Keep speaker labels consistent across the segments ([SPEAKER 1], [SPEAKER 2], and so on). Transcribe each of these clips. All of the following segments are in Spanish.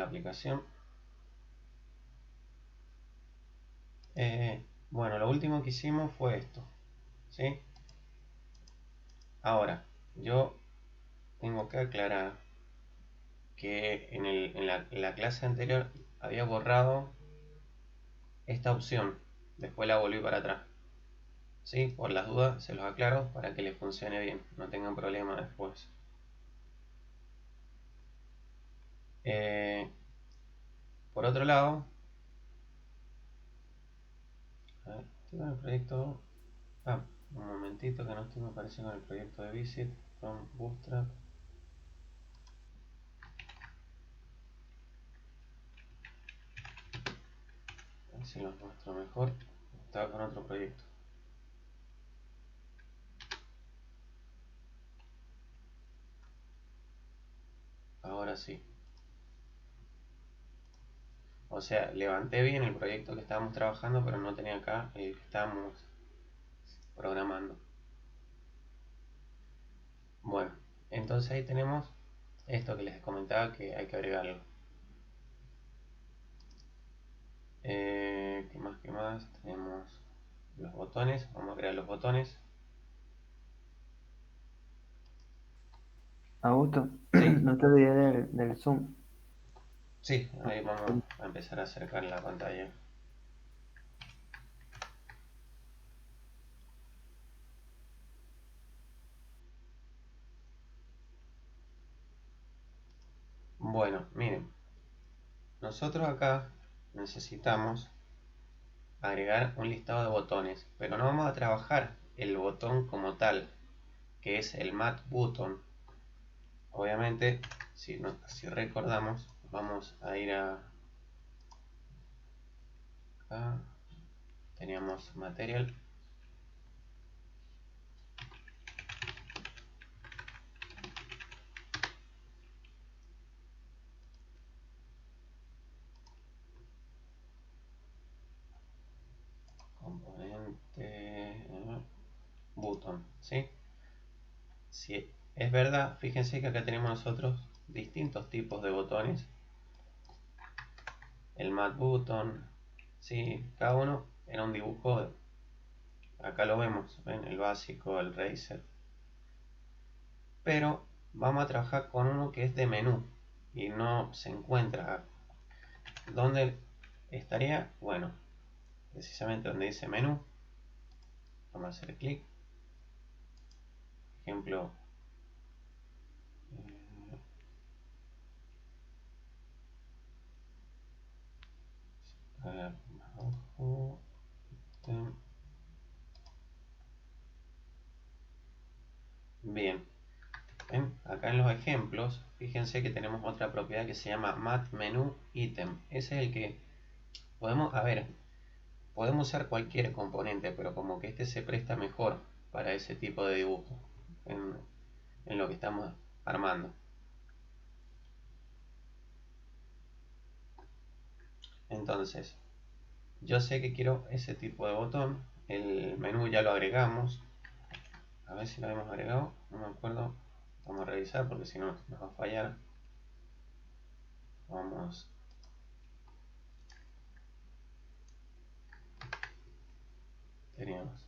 [SPEAKER 1] aplicación. Bueno, lo último que hicimos fue esto, ¿sí? Ahora, yo tengo que aclarar que en la clase anterior había borrado esta opción, después la volví para atrás. ¿Sí? Por las dudas se los aclaro para que les funcione bien, no tengan problema después. Por otro lado, a ver, estoy con el proyecto. Un momentito que no estoy, me parece, con el proyecto de Visit from Bootstrap. A ver si los muestro mejor. Estaba con otro proyecto. Ahora sí. O sea, levanté bien el proyecto que estábamos trabajando, pero no tenía acá el que estábamos programando. Bueno, entonces ahí tenemos esto que les comentaba que hay que agregarlo. ¿Qué más? ¿Qué más? Tenemos los botones. Vamos a crear los botones.
[SPEAKER 2] Augusto,
[SPEAKER 1] Sí,
[SPEAKER 2] no te olvides del Zoom.
[SPEAKER 1] sí, ahí vamos a empezar a acercar la pantalla. Bueno, miren, nosotros acá necesitamos agregar un listado de botones, pero no vamos a trabajar el botón como tal, que es el Mat Button. Obviamente, si recordamos, vamos a ir a acá, teníamos Material, componente, button, ¿sí? Si es verdad, fíjense que acá tenemos nosotros distintos tipos de botones. El Mat Button, ¿sí? Cada uno era un dibujo. Acá lo vemos, ¿ven? El básico, el Racer. Pero vamos a trabajar con uno que es de menú y no se encuentra. ¿Dónde estaría? Bueno, precisamente donde dice menú. Vamos a hacer clic. Ejemplo, a ver, abajo, bien. ¿Ven? Acá en los ejemplos, fíjense que tenemos otra propiedad que se llama mat menu item. Ese es el que podemos, a ver, podemos usar cualquier componente, pero como que este se presta mejor para ese tipo de dibujo en lo que estamos armando. Entonces, yo sé que quiero ese tipo de botón. El menú ya lo agregamos. A ver si lo hemos agregado. No me acuerdo. Vamos a revisar porque si no nos va a fallar. Vamos. Teníamos.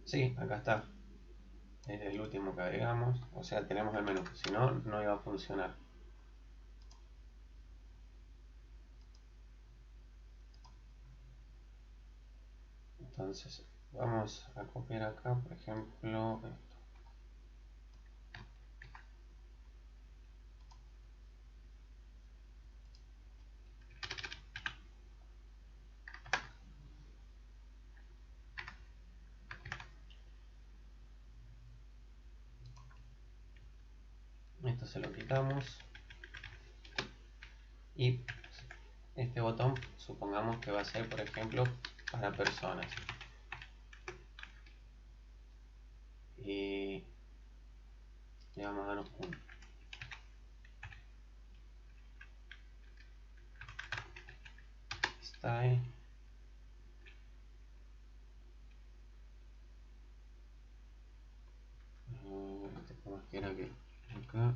[SPEAKER 1] Sí, acá está. Es el último que agregamos. O sea, tenemos el menú. Si no, no iba a funcionar. Entonces, vamos a copiar acá, por ejemplo, esto. Esto se lo quitamos. Y este botón, supongamos que va a ser, por ejemplo, para personas. Y le vamos a dar un style. Como quiera que acá.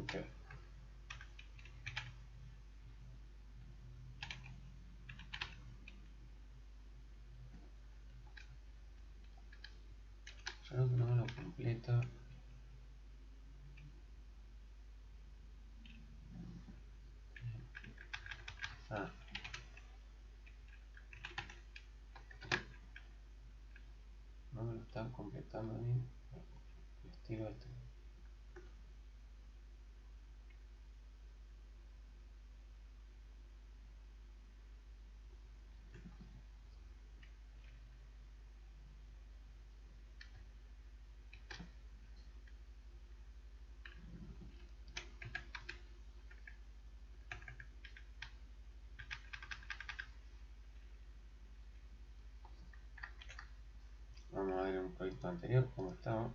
[SPEAKER 1] que yo no lo completa. Ah, no me lo está completando bien el estilo este. Vamos a ver un proyecto anterior cómo estaba.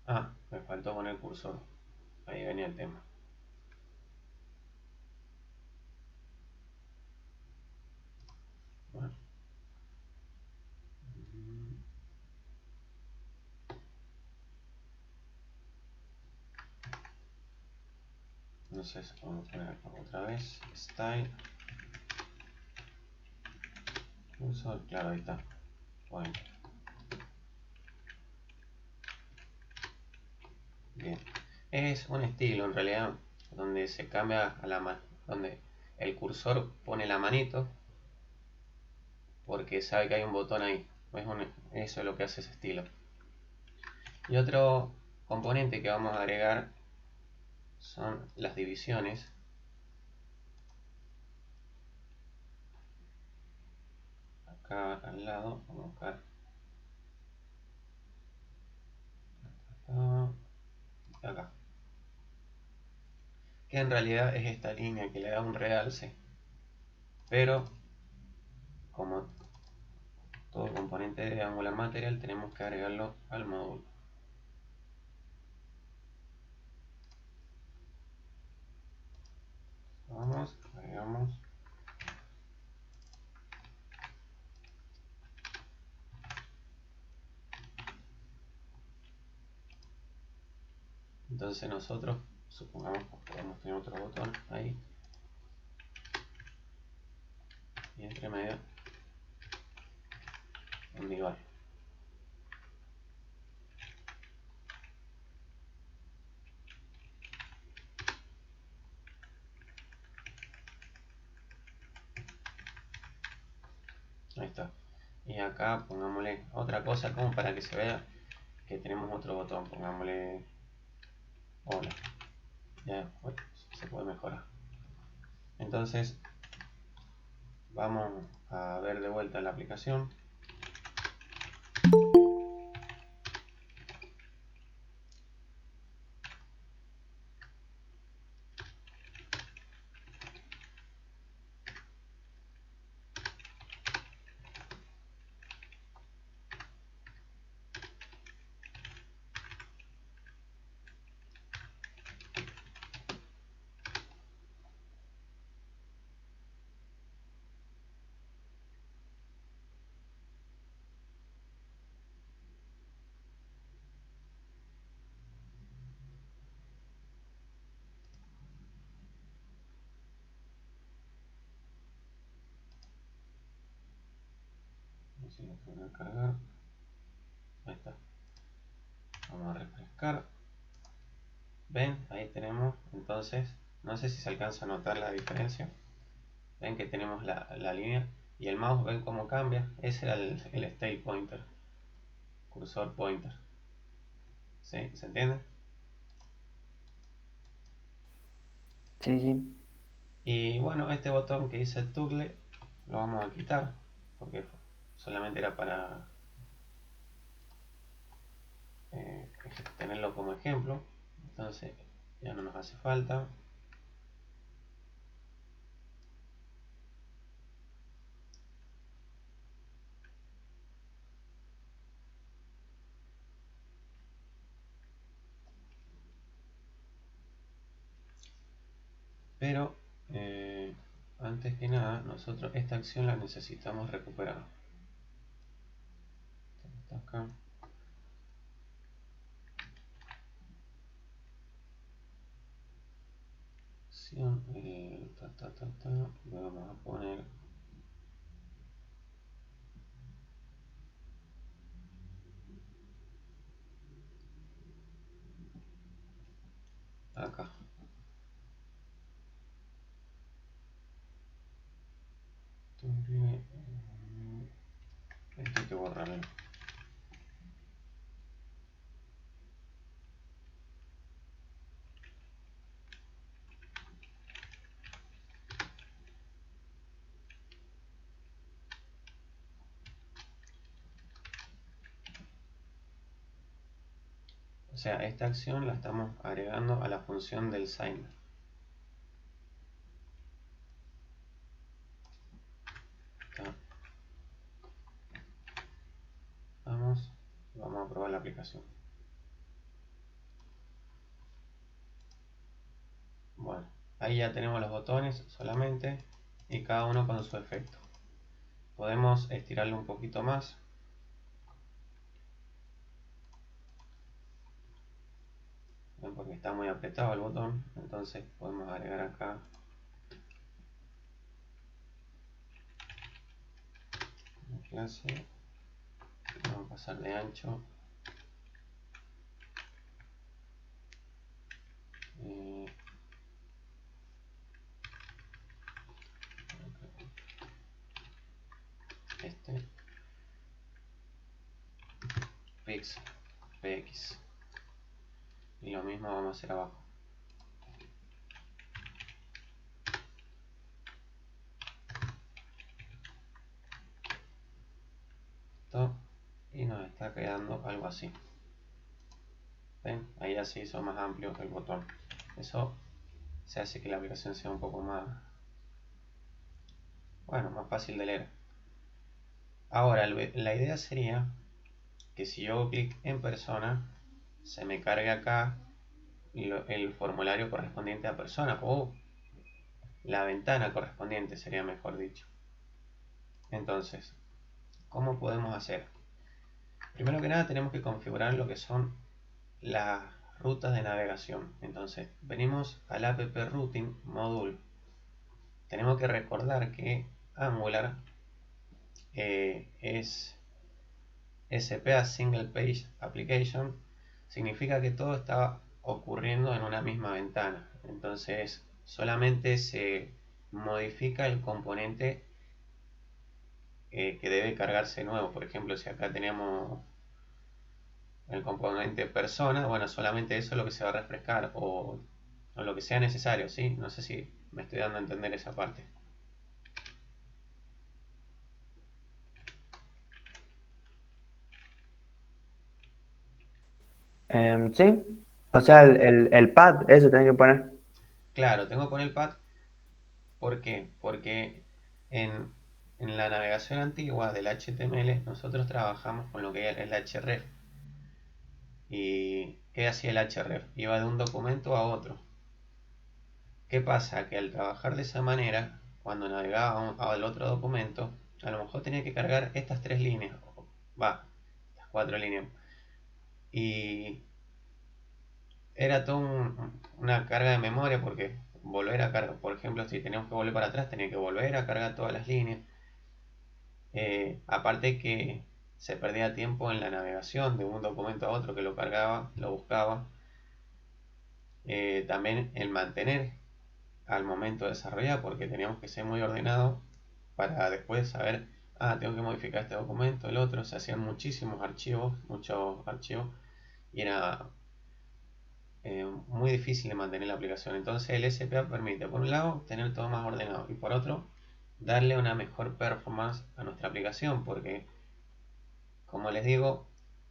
[SPEAKER 1] Ah, me faltó poner cursor. Ahí venía el tema. Bueno. Entonces vamos a poner acá otra vez style cursor, claro, ahí está. Bueno, bien. Es un estilo en realidad donde se cambia a la mano, donde el cursor pone la manito porque sabe que hay un botón ahí. Eso es lo que hace ese estilo. Y otro componente que vamos a agregar son las divisiones. Acá al lado vamos a buscar acá, que en realidad es esta línea que le da un realce, pero como todo componente de Angular Material tenemos que agregarlo al módulo. Vamos, agregamos. Entonces nosotros, supongamos que podemos tener otro botón ahí. Y entre medio, un divar. Ahí está. Y acá pongámosle otra cosa como para que se vea que tenemos otro botón. Pongámosle hola. Ya, bueno, se puede mejorar. Entonces, vamos a ver de vuelta la aplicación. si lo tengo que cargar. Ahí está. Vamos a refrescar. Ven, ahí tenemos, entonces, no sé si se alcanza a notar la diferencia. Ven que tenemos la línea y el mouse, ven cómo cambia. Ese era el state pointer, cursor pointer. ¿Sí? ¿Se entiende?
[SPEAKER 2] Sí, sí.
[SPEAKER 1] Y bueno, este botón que dice toggle lo vamos a quitar porque solamente era para tenerlo como ejemplo. Entonces ya no nos hace falta. Pero antes que nada, nosotros esta acción la necesitamos recuperar. Está acá. Acción, le vamos a poner acá. Esto hay que borrarlo. O sea, esta acción la estamos agregando a la función del sign. Vamos a probar la aplicación. Bueno, ahí ya tenemos los botones solamente y cada uno con su efecto. Podemos estirarlo un poquito más. Porque está muy apretado el botón, entonces podemos agregar acá una clase. Vamos a pasar de ancho. Este px y lo mismo vamos a hacer abajo. Esto, y nos está quedando algo así. ¿Ven? Ahí ya se hizo más amplio el botón. Eso se hace que la aplicación sea un poco más, bueno, más fácil de leer. Ahora la idea sería que si yo hago clic en persona se me cargue acá el formulario correspondiente a persona o la ventana correspondiente, sería mejor dicho. Entonces, ¿cómo podemos hacer? Primero que nada tenemos que configurar lo que son las rutas de navegación. Entonces, venimos al app routing module. Tenemos que recordar que Angular es SPA Single Page Application, significa que todo está ocurriendo en una misma ventana. Entonces, solamente se modifica el componente que debe cargarse nuevo. Por ejemplo, si acá tenemos el componente persona, bueno, solamente eso es lo que se va a refrescar o lo que sea necesario, ¿sí? No sé si me estoy dando a entender esa parte.
[SPEAKER 2] Sí. O sea, el pad, eso tenés que poner.
[SPEAKER 1] Claro, tengo que poner el pad. ¿Por qué? Porque en la navegación antigua del HTML nosotros trabajamos con lo que es el href. ¿Y qué hacía el href? Iba de un documento a otro. ¿Qué pasa? Que al trabajar de esa manera, cuando navegaba al otro documento, a lo mejor tenía que cargar estas tres líneas, estas cuatro líneas. Y era toda una carga de memoria porque volver a cargar, por ejemplo, si teníamos que volver para atrás, tenía que volver a cargar todas las líneas. Aparte que se perdía tiempo en la navegación de un documento a otro que lo cargaba, lo buscaba. También el mantener al momento de desarrollar, porque teníamos que ser muy ordenados para después saber, tengo que modificar este documento, el otro. Se hacían muchos archivos, y era muy difícil de mantener la aplicación. Entonces el SPA permite, por un lado, tener todo más ordenado, y por otro, darle una mejor performance a nuestra aplicación, porque, como les digo,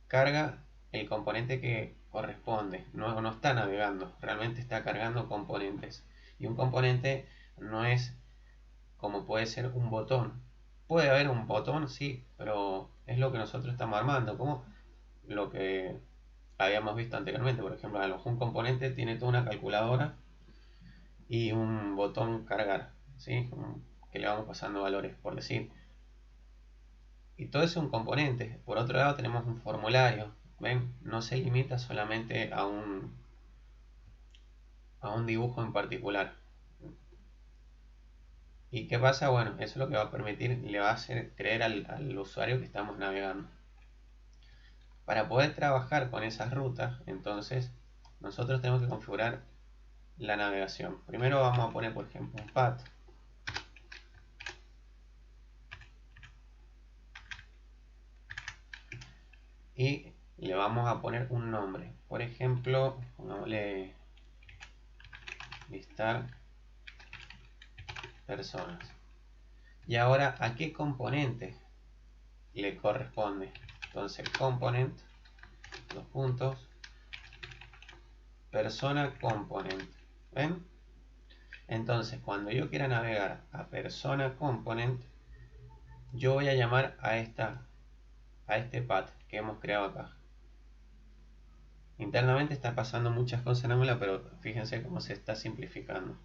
[SPEAKER 1] carga el componente que corresponde, no está navegando, realmente está cargando componentes. Y un componente no es como puede ser un botón. Puede haber un botón, sí, pero es lo que nosotros estamos armando, como lo que habíamos visto anteriormente. Por ejemplo, un componente tiene toda una calculadora y un botón cargar, ¿sí? Que le vamos pasando valores, por decir. Y todo eso es un componente. Por otro lado tenemos un formulario. ¿Ven? No se limita solamente a un dibujo en particular. ¿Y qué pasa? Bueno, eso es lo que va a permitir, le va a hacer creer al usuario que estamos navegando. Para poder trabajar con esas rutas, entonces, nosotros tenemos que configurar la navegación. Primero vamos a poner, por ejemplo, un path. Y le vamos a poner un nombre. Por ejemplo, pongámosle listar personas. Y ahora, ¿a qué componente le corresponde? Entonces, component, dos puntos, persona component. ¿Ven? Entonces, cuando yo quiera navegar a persona component, yo voy a llamar a este path que hemos creado acá. Internamente está pasando muchas cosas en Angular, pero fíjense cómo se está simplificando.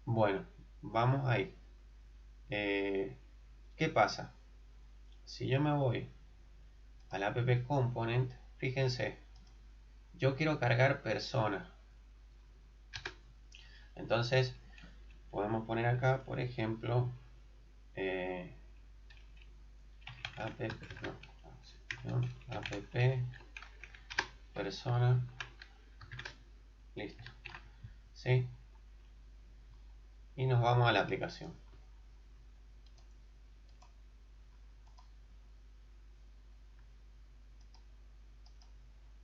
[SPEAKER 1] Bueno, vamos ahí. ¿Qué pasa? Si yo me voy al app component, fíjense, yo quiero cargar persona. Entonces, podemos poner acá, por ejemplo, app, app persona, listo, ¿sí? Y nos vamos a la aplicación.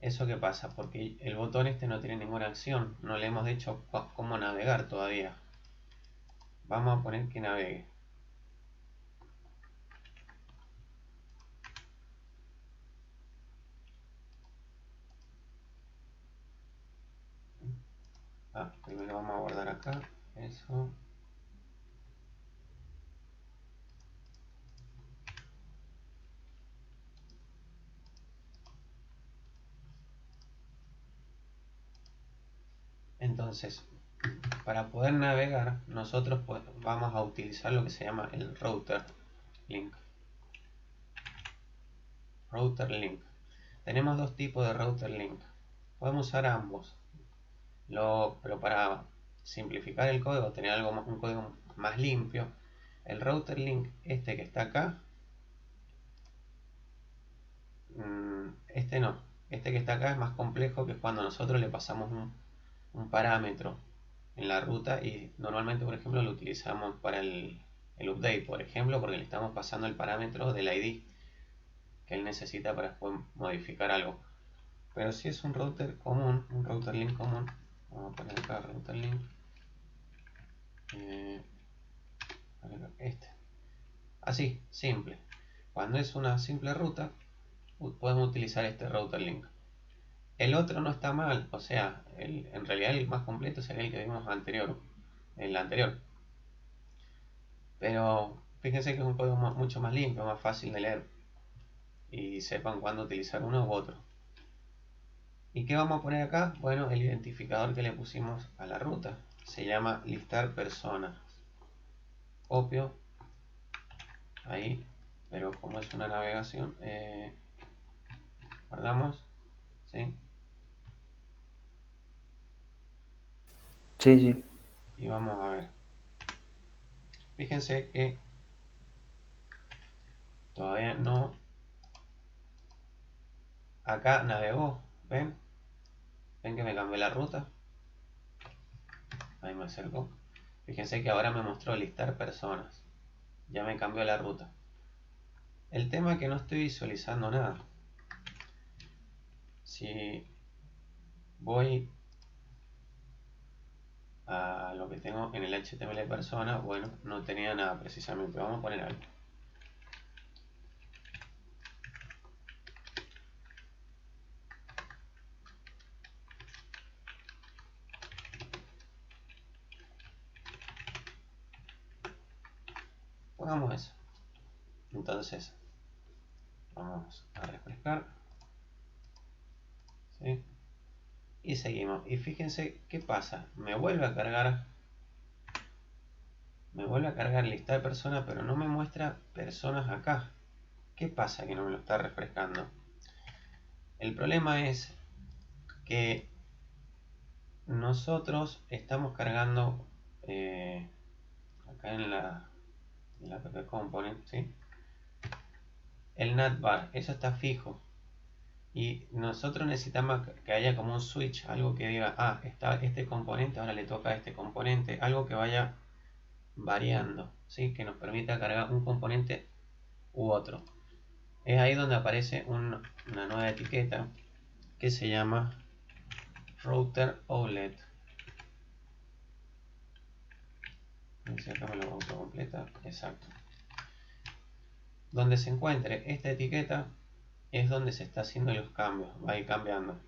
[SPEAKER 1] ¿Eso qué pasa? Porque el botón este no tiene ninguna acción, no le hemos dicho cómo navegar todavía. Vamos a poner que navegue. Primero vamos a guardar acá, eso. Entonces, para poder navegar, nosotros vamos a utilizar lo que se llama el router link. Router link. Tenemos dos tipos de router link. Podemos usar ambos. Pero para simplificar el código, tener un código más limpio, el router link, este que está acá, este no. Este que está acá es más complejo, que es cuando nosotros le pasamos un parámetro en la ruta, y normalmente, por ejemplo, lo utilizamos para el update, por ejemplo, porque le estamos pasando el parámetro del ID que él necesita para después modificar algo. Pero si es un router común, un router link común, vamos a poner acá router link, este, así, simple. Cuando es una simple ruta, podemos utilizar este router link. El otro no está mal, o sea, en realidad el más completo sería el que vimos anterior, el anterior. Pero fíjense que es un código mucho más limpio, más fácil de leer, y sepan cuándo utilizar uno u otro. ¿Y qué vamos a poner acá? Bueno, el identificador que le pusimos a la ruta se llama listar personas. Copio ahí, pero como es una navegación, guardamos, ¿sí?
[SPEAKER 2] Sí, sí.
[SPEAKER 1] Y vamos a ver. Fíjense que todavía no. Acá navegó, ¿ven? ¿Ven que me cambió la ruta? Ahí me acerco. Fíjense que ahora me mostró listar personas. Ya me cambió la ruta. El tema es que no estoy visualizando nada. Si voy a lo que tengo en el HTML persona, bueno, no tenía nada precisamente. Vamos a poner algo. Pongamos eso. Entonces, vamos a refrescar. ¿Sí? Y seguimos. Y fíjense qué pasa. Me vuelve a cargar lista de personas, pero no me muestra personas acá. ¿Qué pasa que no me lo está refrescando? El problema es que nosotros estamos cargando acá en la app component, ¿sí? El navbar, eso está fijo. Y nosotros necesitamos que haya como un switch, algo que diga, ah, está este componente, ahora le toca a este componente, algo que vaya variando, ¿sí? Que nos permita cargar un componente u otro. Es ahí donde aparece una nueva etiqueta que se llama Router OLED. A ver si acá me lo autocompleta. Exacto. Donde se encuentre esta etiqueta es donde se está haciendo los cambios, va a ir cambiando.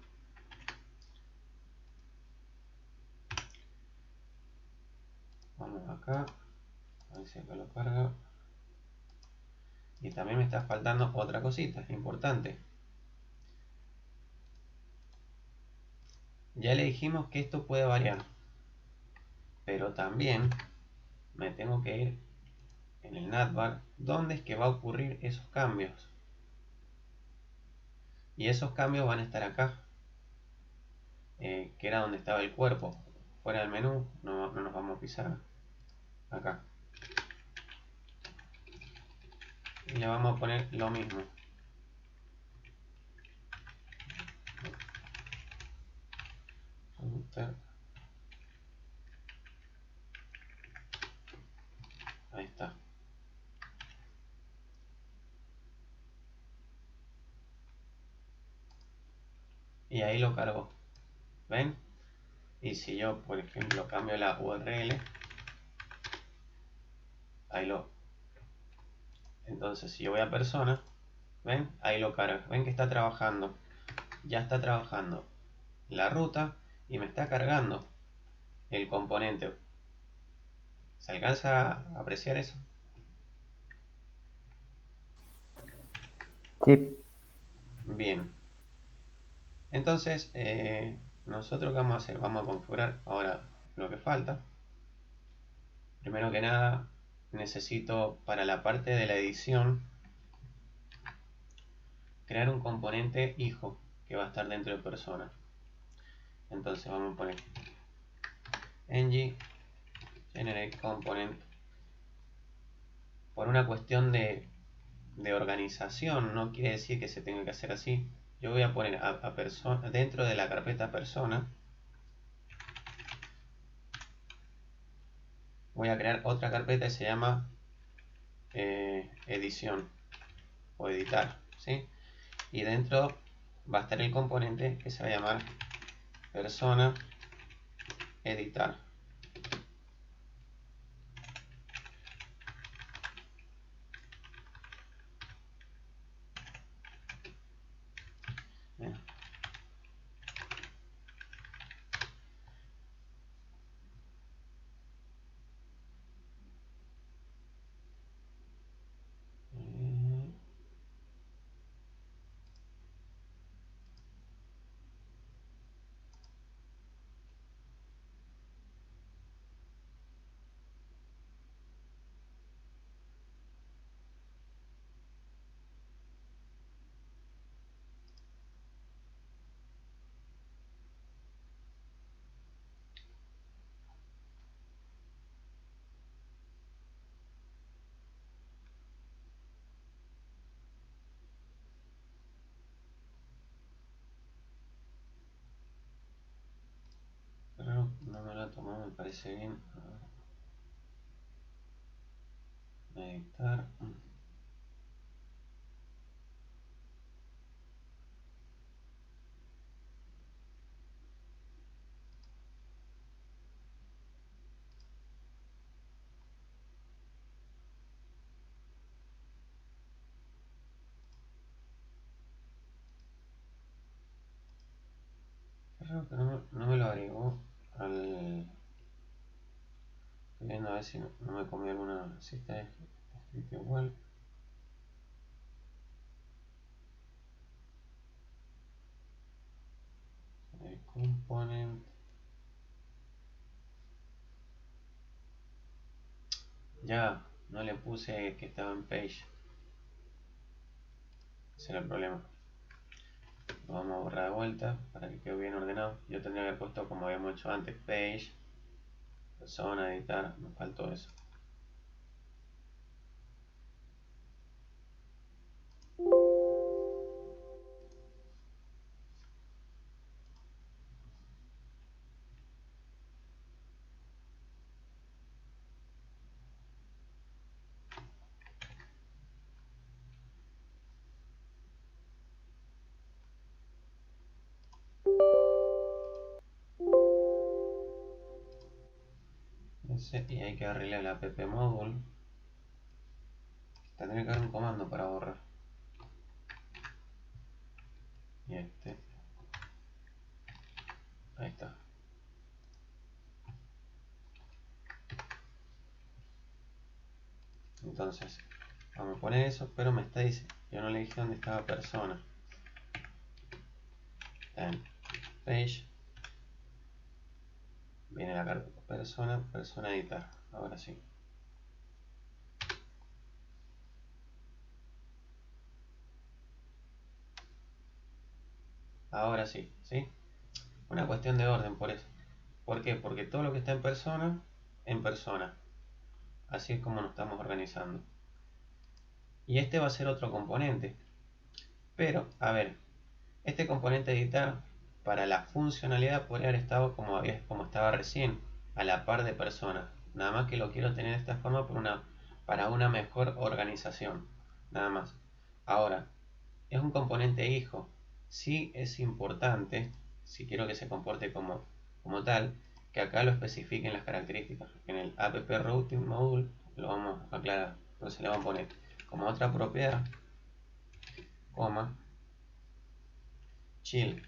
[SPEAKER 1] Vamos acá, a ver si acá lo carga. Y también me está faltando otra cosita importante. Ya le dijimos que esto puede variar, pero también me tengo que ir en el navbar dónde es que va a ocurrir esos cambios. Y esos cambios van a estar acá, que era donde estaba el cuerpo. Fuera del menú, no nos vamos a pisar acá. Y le vamos a poner lo mismo. Ahí está. Y ahí lo cargó. ¿Ven? Y si yo, por ejemplo, cambio la URL, ahí lo... Entonces, si yo voy a persona, ¿ven? Ahí lo carga. ¿Ven que está trabajando? Ya está trabajando la ruta y me está cargando el componente. ¿Se alcanza a apreciar eso?
[SPEAKER 2] Sí.
[SPEAKER 1] Bien. Entonces, nosotros qué vamos a hacer? Vamos a configurar ahora lo que falta. Primero que nada, necesito para la parte de la edición crear un componente hijo que va a estar dentro de persona. Entonces vamos a poner ng generate component. Por una cuestión de organización, no quiere decir que se tenga que hacer así. Yo voy a poner a persona dentro de la carpeta persona. Voy a crear otra carpeta que se llama edición o editar, ¿sí? Y dentro va a estar el componente que se va a llamar persona editar. Bien. me parece bien. Editar. Creo que no me lo agregó al... Estoy viendo a ver si no me comió alguna... Si está escrito igual. Component. Ya, no le puse que estaba en page. Ese era el problema. Lo vamos a borrar de vuelta para que quede bien ordenado. Yo tendría que haber puesto como habíamos hecho antes, page, persona, editar, me faltó eso. Y hay que arreglar el app module. Tendría que haber un comando para borrar. Y este. Ahí está. Entonces, vamos a poner eso, pero me está diciendo, yo no le dije dónde estaba persona. En page. Viene la carta persona, persona editar. Ahora sí. Ahora sí, ¿sí? Una cuestión de orden por eso. ¿Por qué? Porque todo lo que está en persona. Así es como nos estamos organizando. Y este va a ser otro componente. Pero, a ver, este componente editar para la funcionalidad podría haber estado como estaba recién, a la par de persona. Nada más que lo quiero tener de esta forma para una mejor organización. Nada más. Ahora, es un componente hijo. Sí es importante, si quiero que se comporte como tal, que acá lo especifiquen las características. En el app routing module lo vamos a aclarar. Entonces le vamos a poner como otra propiedad, coma, children,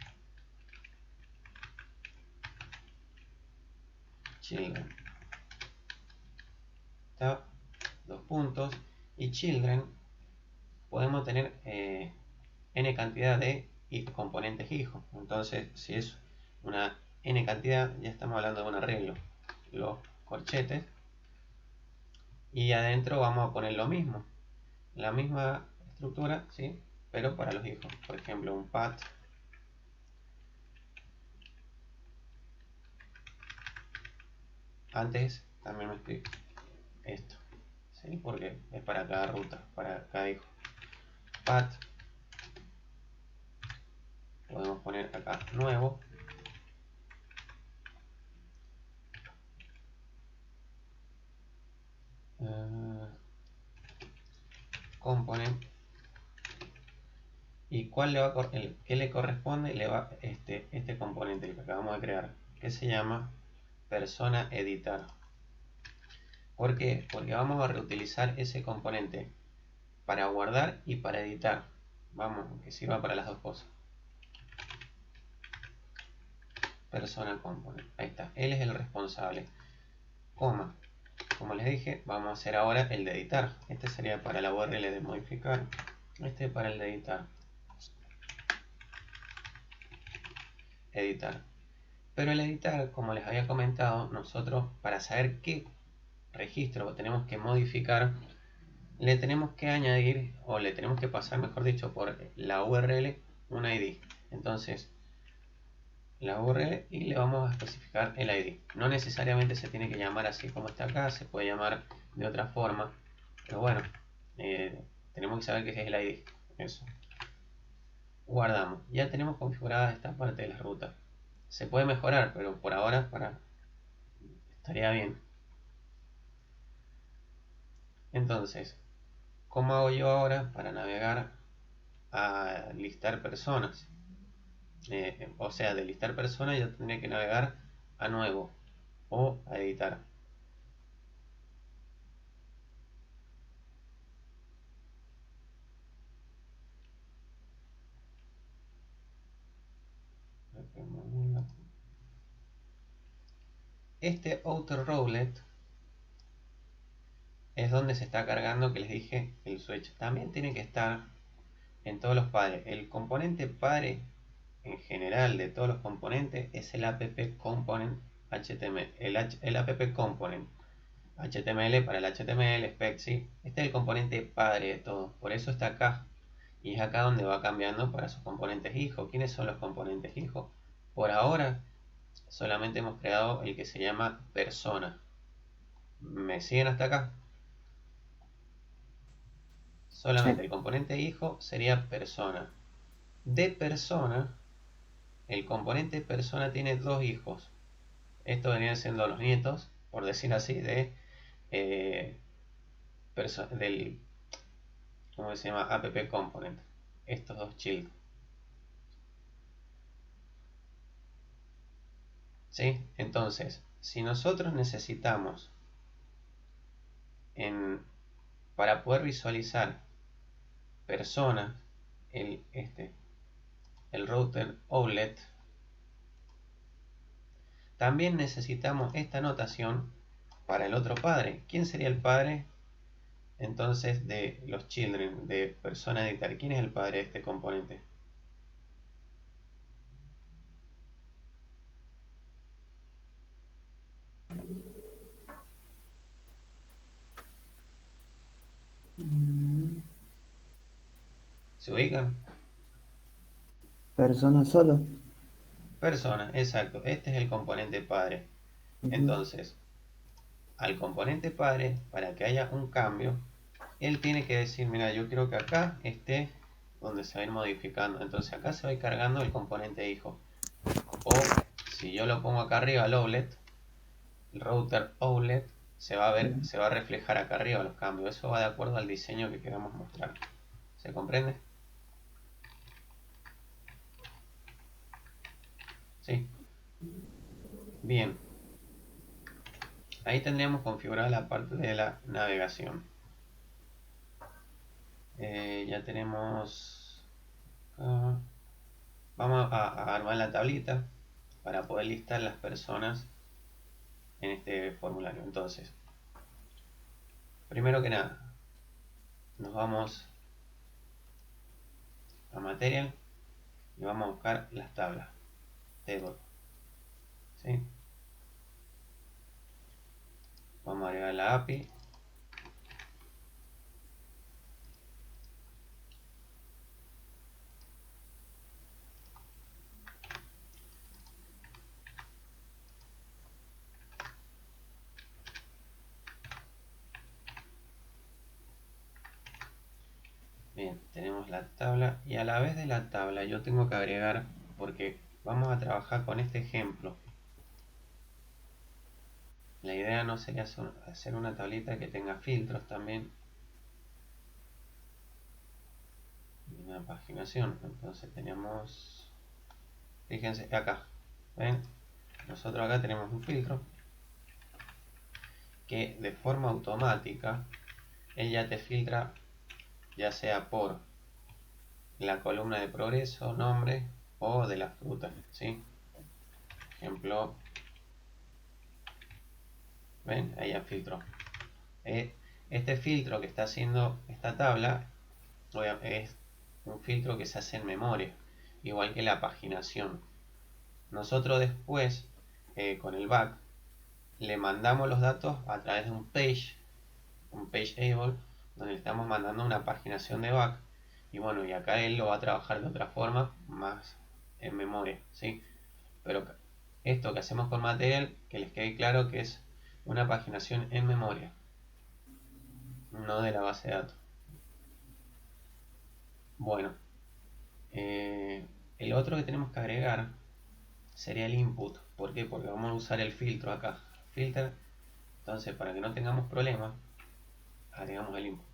[SPEAKER 1] está, dos puntos, y children podemos tener n cantidad de componentes hijos. Entonces, si es una n cantidad, ya estamos hablando de un arreglo. Los corchetes. Y adentro vamos a poner lo mismo. La misma estructura, ¿sí? Pero para los hijos. Por ejemplo, un path. Antes también me escribí esto. ¿Sí? Porque es para cada ruta, para cada hijo. Path. Podemos poner acá nuevo. Component. ¿Y cuál le va a qué le corresponde? Le va este componente que acabamos de crear, que se llama persona editar. ¿Por qué? Porque vamos a reutilizar ese componente para guardar y para editar. Vamos, que sirva para las dos cosas. Persona component. Ahí está. Él es el responsable. Coma. Como les dije, vamos a hacer ahora el de editar. Este sería para la URL de modificar. Este para el de editar. Editar. Pero el editar, como les había comentado, nosotros para saber qué registro tenemos que modificar, le tenemos que añadir, o le tenemos que pasar, mejor dicho, por la URL un ID. Entonces, la URL y le vamos a especificar el ID. No necesariamente se tiene que llamar así como está acá, se puede llamar de otra forma. Pero bueno, tenemos que saber qué es el ID. Eso. Guardamos. Ya tenemos configurada esta parte de la ruta. Se puede mejorar, pero por ahora Estaría bien. Entonces, ¿cómo hago yo ahora para navegar a listar personas? O sea, de listar personas yo tendría que navegar a nuevo o a editar. Este outer rowlet es donde se está cargando, que les dije, el switch. También tiene que estar en todos los padres. El componente padre en general de todos los componentes es el app component HTML. El app component HTML para el HTML, spec, ¿sí? Este es el componente padre de todo. Por eso está acá. Y es acá donde va cambiando para sus componentes hijo. ¿Quiénes son los componentes hijo? Por ahora solamente hemos creado el que se llama persona. ¿Me siguen hasta acá? Solamente
[SPEAKER 2] Sí.
[SPEAKER 1] el componente hijo sería persona. De persona, el componente persona tiene dos hijos. Estos venían siendo los nietos, por decir así, eh, del, ¿cómo se llama? App component. Estos dos child. ¿Sí? Entonces, si nosotros necesitamos en, para poder visualizar personas, el router outlet, también necesitamos esta notación para el otro padre. ¿Quién sería el padre entonces de los children, de persona editar? ¿Quién es el padre de este componente? ¿Se ubican?
[SPEAKER 2] Persona solo.
[SPEAKER 1] Persona, exacto. Este es el componente padre.
[SPEAKER 2] Ujú.
[SPEAKER 1] Entonces, al componente padre, para que haya un cambio, él tiene que decir, mira, yo quiero que acá esté donde se va a ir modificando. Entonces acá se va a ir cargando el componente hijo. O si yo lo pongo acá arriba, el outlet, el router outlet, se va a ver,
[SPEAKER 2] Ujú.
[SPEAKER 1] se va a reflejar acá arriba los cambios. Eso va de acuerdo al diseño que queramos mostrar. ¿Se comprende? Sí. Bien. Ahí tendríamos configurada la parte de la navegación. Ya tenemos... vamos a armar la tablita para poder listar las personas en este formulario. Entonces, primero que nada, nos vamos a Material y vamos a buscar las tablas. Table. ¿Sí? Vamos a agregar la API. Bien, tenemos la tabla y a la vez de la tabla yo tengo que agregar, porque vamos a trabajar con este ejemplo. La idea no sería hacer una tablita que tenga filtros también y una paginación. Entonces tenemos, fíjense acá, ¿ven? Nosotros acá tenemos un filtro que de forma automática él ya te filtra, ya sea por la columna de progreso, nombre o de la fruta, ¿sí? Ejemplo, ven, ahí ya filtró. Este filtro que está haciendo esta tabla es un filtro que se hace en memoria, igual que la paginación. Nosotros después, con el back, le mandamos los datos a través de un page able, donde le estamos mandando una paginación de back. Y bueno, y acá él lo va a trabajar de otra forma, más en memoria, ¿sí? Pero esto que hacemos con Material, que les quede claro que es una paginación en memoria, no de la base de datos. Bueno, el otro que tenemos que agregar sería el input. ¿Por qué? Porque vamos a usar el filtro acá. filter. Entonces, para que no tengamos problemas, agregamos el input.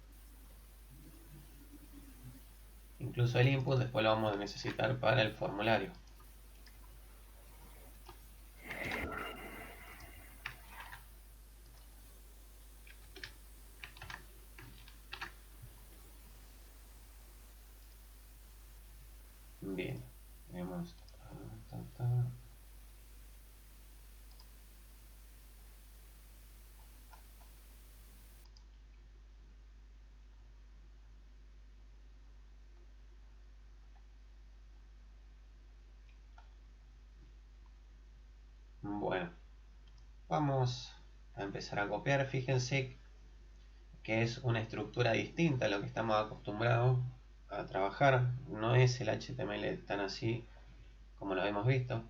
[SPEAKER 1] Incluso el input después lo vamos a necesitar para el formulario. Bien, tenemos bueno, vamos a empezar a copiar. Fíjense que es una estructura distinta a lo que estamos acostumbrados a trabajar. No es el HTML tan así como lo hemos visto.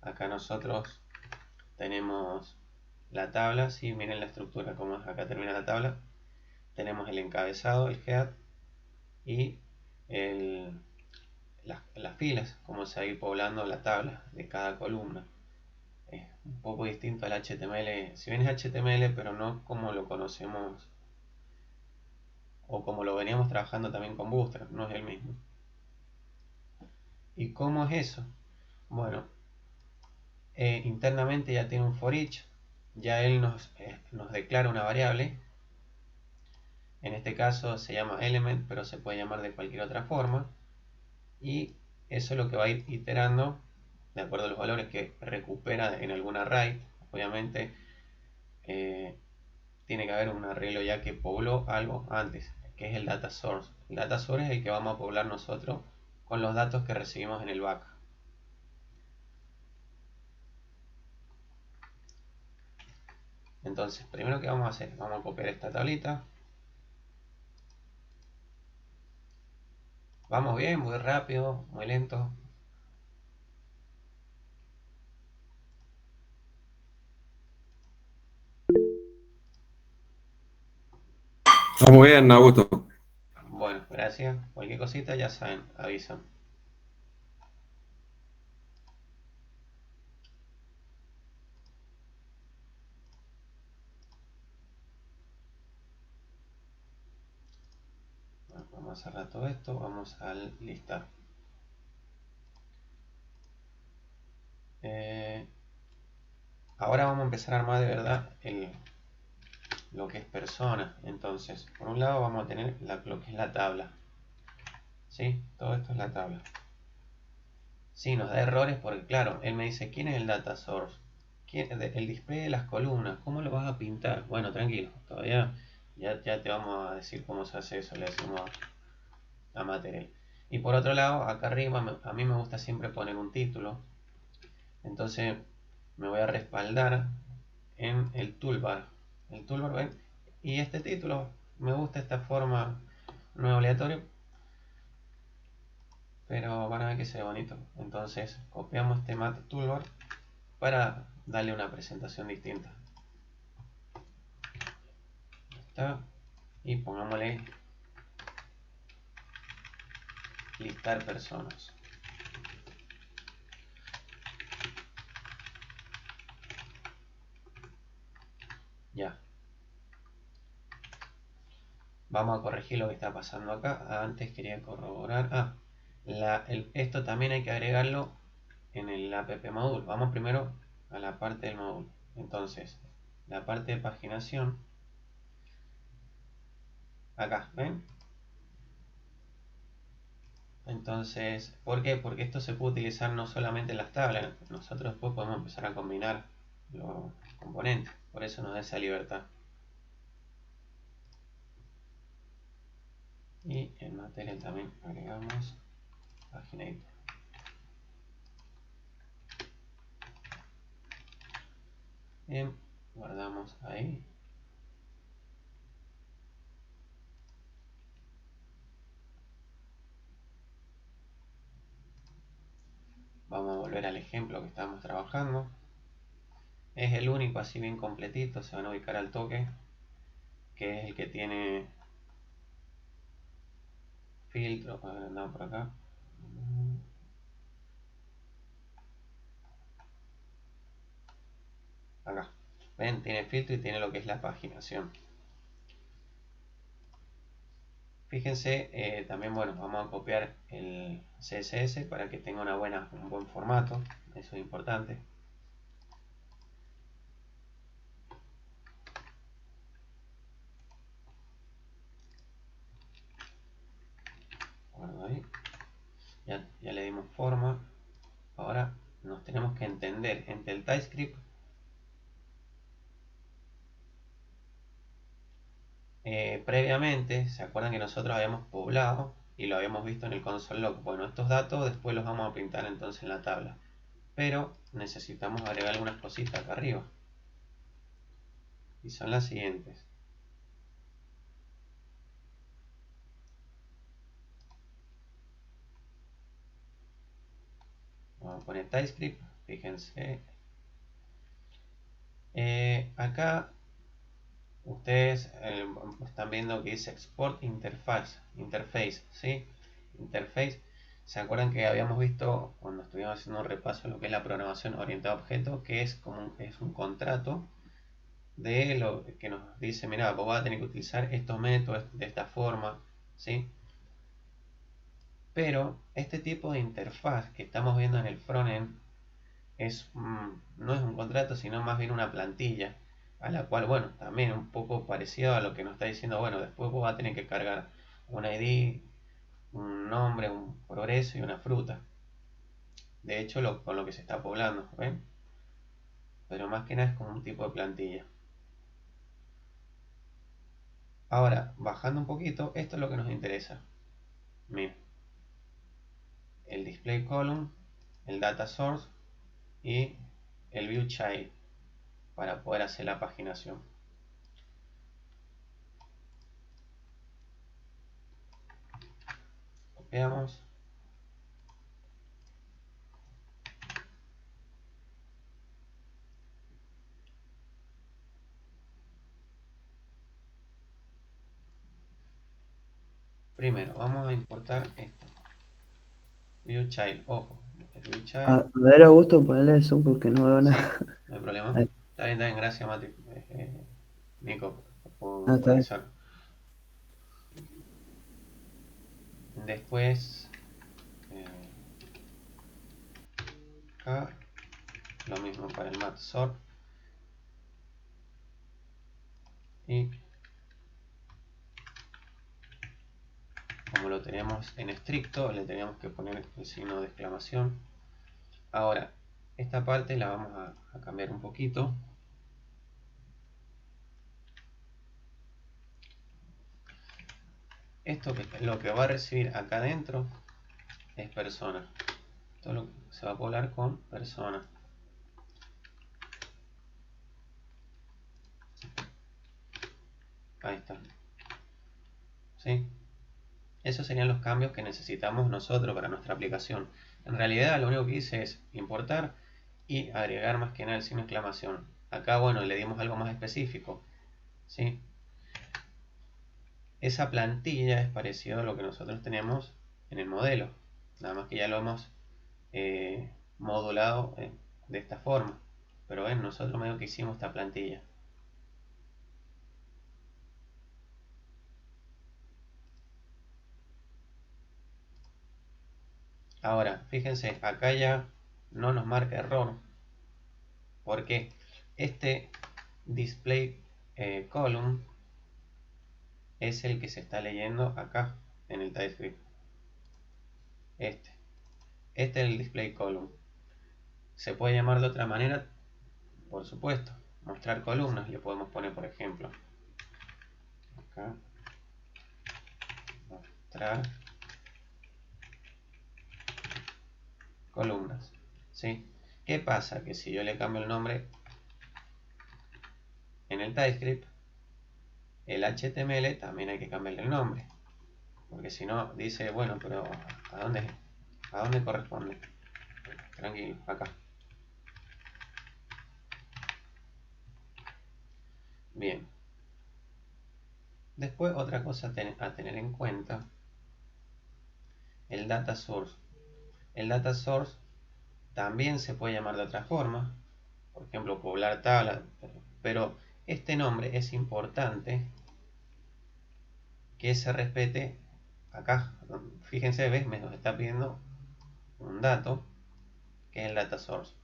[SPEAKER 1] Acá nosotros tenemos la tabla, sí, miren la estructura como es. Acá termina la tabla. Tenemos el encabezado, el head, y las filas, como se va a ir poblando la tabla de cada columna. Es un poco distinto al HTML, si bien es HTML, pero no como lo conocemos o como lo veníamos trabajando también con Bootstrap, no es el mismo. ¿Y cómo es eso? Bueno, internamente ya tiene un for each, ya él nos declara una variable. En este caso se llama element, pero se puede llamar de cualquier otra forma. Y eso es lo que va a ir iterando de acuerdo a los valores que recupera en algún array. Obviamente tiene que haber un arreglo ya que pobló algo antes, que es el data source. El data source es el que vamos a poblar nosotros con los datos que recibimos en el back. Entonces, primero que vamos a hacer, vamos a copiar esta tablita. Vamos bien, muy rápido, muy lento.
[SPEAKER 3] Muy bien, Augusto.
[SPEAKER 1] Bueno, gracias. Cualquier cosita ya saben, avisan. Bueno, vamos a cerrar todo esto, vamos a listar. Ahora vamos a empezar a armar de verdad lo que es persona. Entonces, por un lado vamos a tener lo que es la tabla. ¿Sí? Todo esto es la tabla. Sí, nos da errores porque, claro, él me dice, ¿quién es el data source? El display de las columnas, ¿cómo lo vas a pintar? Bueno, tranquilo, todavía ya te vamos a decir cómo se hace eso, le decimos a Material. Y por otro lado, acá arriba, a mí me gusta siempre poner un título. Entonces, me voy a respaldar en el toolbar. El toolbar, ¿ven? Y este título, me gusta esta forma, no es aleatorio, pero van a ver que se ve bonito. Entonces, copiamos este mat toolbar para darle una presentación distinta. Está. Y pongámosle listar personas. Ya. Vamos a corregir lo que está pasando acá. Antes quería corroborar. Esto también hay que agregarlo en el app módulo. Vamos primero a la parte del módulo. Entonces, la parte de paginación. Acá, ¿ven? Entonces, ¿por qué? Porque esto se puede utilizar no solamente en las tablas. Nosotros después podemos empezar a combinar los componentes. Por eso nos da esa libertad. Y en Material también agregamos Paginator. Bien, guardamos ahí. Vamos a volver al ejemplo que estábamos trabajando. Es el único así bien completito, se van a ubicar al toque, que es el que tiene filtro. A ver, andamos por acá. Acá. Ven, tiene filtro y tiene lo que es la paginación. Fíjense, también, bueno, vamos a copiar el CSS para que tenga un buen formato. Eso es importante. Guardo ahí. Ya le dimos forma. Ahora nos tenemos que entender entre el TypeScript. Previamente, ¿se acuerdan que nosotros habíamos poblado y lo habíamos visto en el console log? Bueno, estos datos después los vamos a pintar entonces en la tabla. Pero necesitamos agregar algunas cositas acá arriba. Y son las siguientes. Vamos a poner TypeScript, fíjense. Acá ustedes están viendo que dice Export Interface, ¿sí? Interface. ¿Se acuerdan que habíamos visto cuando estuvimos haciendo un repaso de lo que es la programación orientada a objetos? Que es como es un contrato de lo que nos dice, mira, vos vas a tener que utilizar estos métodos de esta forma, ¿sí? Pero este tipo de interfaz que estamos viendo en el frontend no es un contrato, sino más bien una plantilla, a la cual, bueno, también un poco parecido a lo que nos está diciendo, bueno, después vos vas a tener que cargar un ID, un nombre, un progreso y una fruta. De hecho, con lo que se está poblando, ¿ven? Pero más que nada es como un tipo de plantilla. Ahora, bajando un poquito, esto es lo que nos interesa. Miren, el display column, el data source y el view child para poder hacer la paginación. Copiamos. Primero, vamos a importar esto. View child, ojo. El view child.
[SPEAKER 2] A ver, Augusto, ponle eso porque no veo
[SPEAKER 1] Sí,
[SPEAKER 2] nada.
[SPEAKER 1] no hay problema.
[SPEAKER 2] Ahí.
[SPEAKER 1] Está bien, gracias, Mati. Nico,
[SPEAKER 2] Ah,
[SPEAKER 1] por
[SPEAKER 2] está bien.
[SPEAKER 1] avisar. Después, acá, lo mismo para el mat sort. Y como lo tenemos en estricto, le teníamos que poner el signo de exclamación. Ahora, esta parte la vamos a cambiar un poquito. Esto lo que va a recibir acá adentro es persona. Esto se va a poblar con persona. Ahí está. ¿Sí? Esos serían los cambios que necesitamos nosotros para nuestra aplicación. En realidad lo único que hice es importar y agregar más que nada el signo de exclamación. Acá, bueno, le dimos algo más específico. ¿Sí? Esa plantilla es parecido a lo que nosotros tenemos en el modelo. Nada más que ya lo hemos modulado de esta forma. Pero ven, nosotros medio que hicimos esta plantilla. Ahora, fíjense, acá ya no nos marca error. Porque este display column es el que se está leyendo acá en el TypeScript. Este es el display column. Se puede llamar de otra manera, por supuesto. Mostrar columnas, le podemos poner, por ejemplo, acá, mostrar columnas. ¿Sí? ¿Qué pasa? Que si yo le cambio el nombre en el TypeScript, el HTML también hay que cambiarle el nombre. Porque si no, dice, bueno, pero ¿a dónde corresponde? Tranquilo, acá. Bien. Después, otra cosa a tener en cuenta, el data source. El data source también se puede llamar de otra forma. Por ejemplo, poblar tabla. Pero este nombre es importante que se respete acá. Fíjense, ¿ves? Me está pidiendo un dato que es el data source.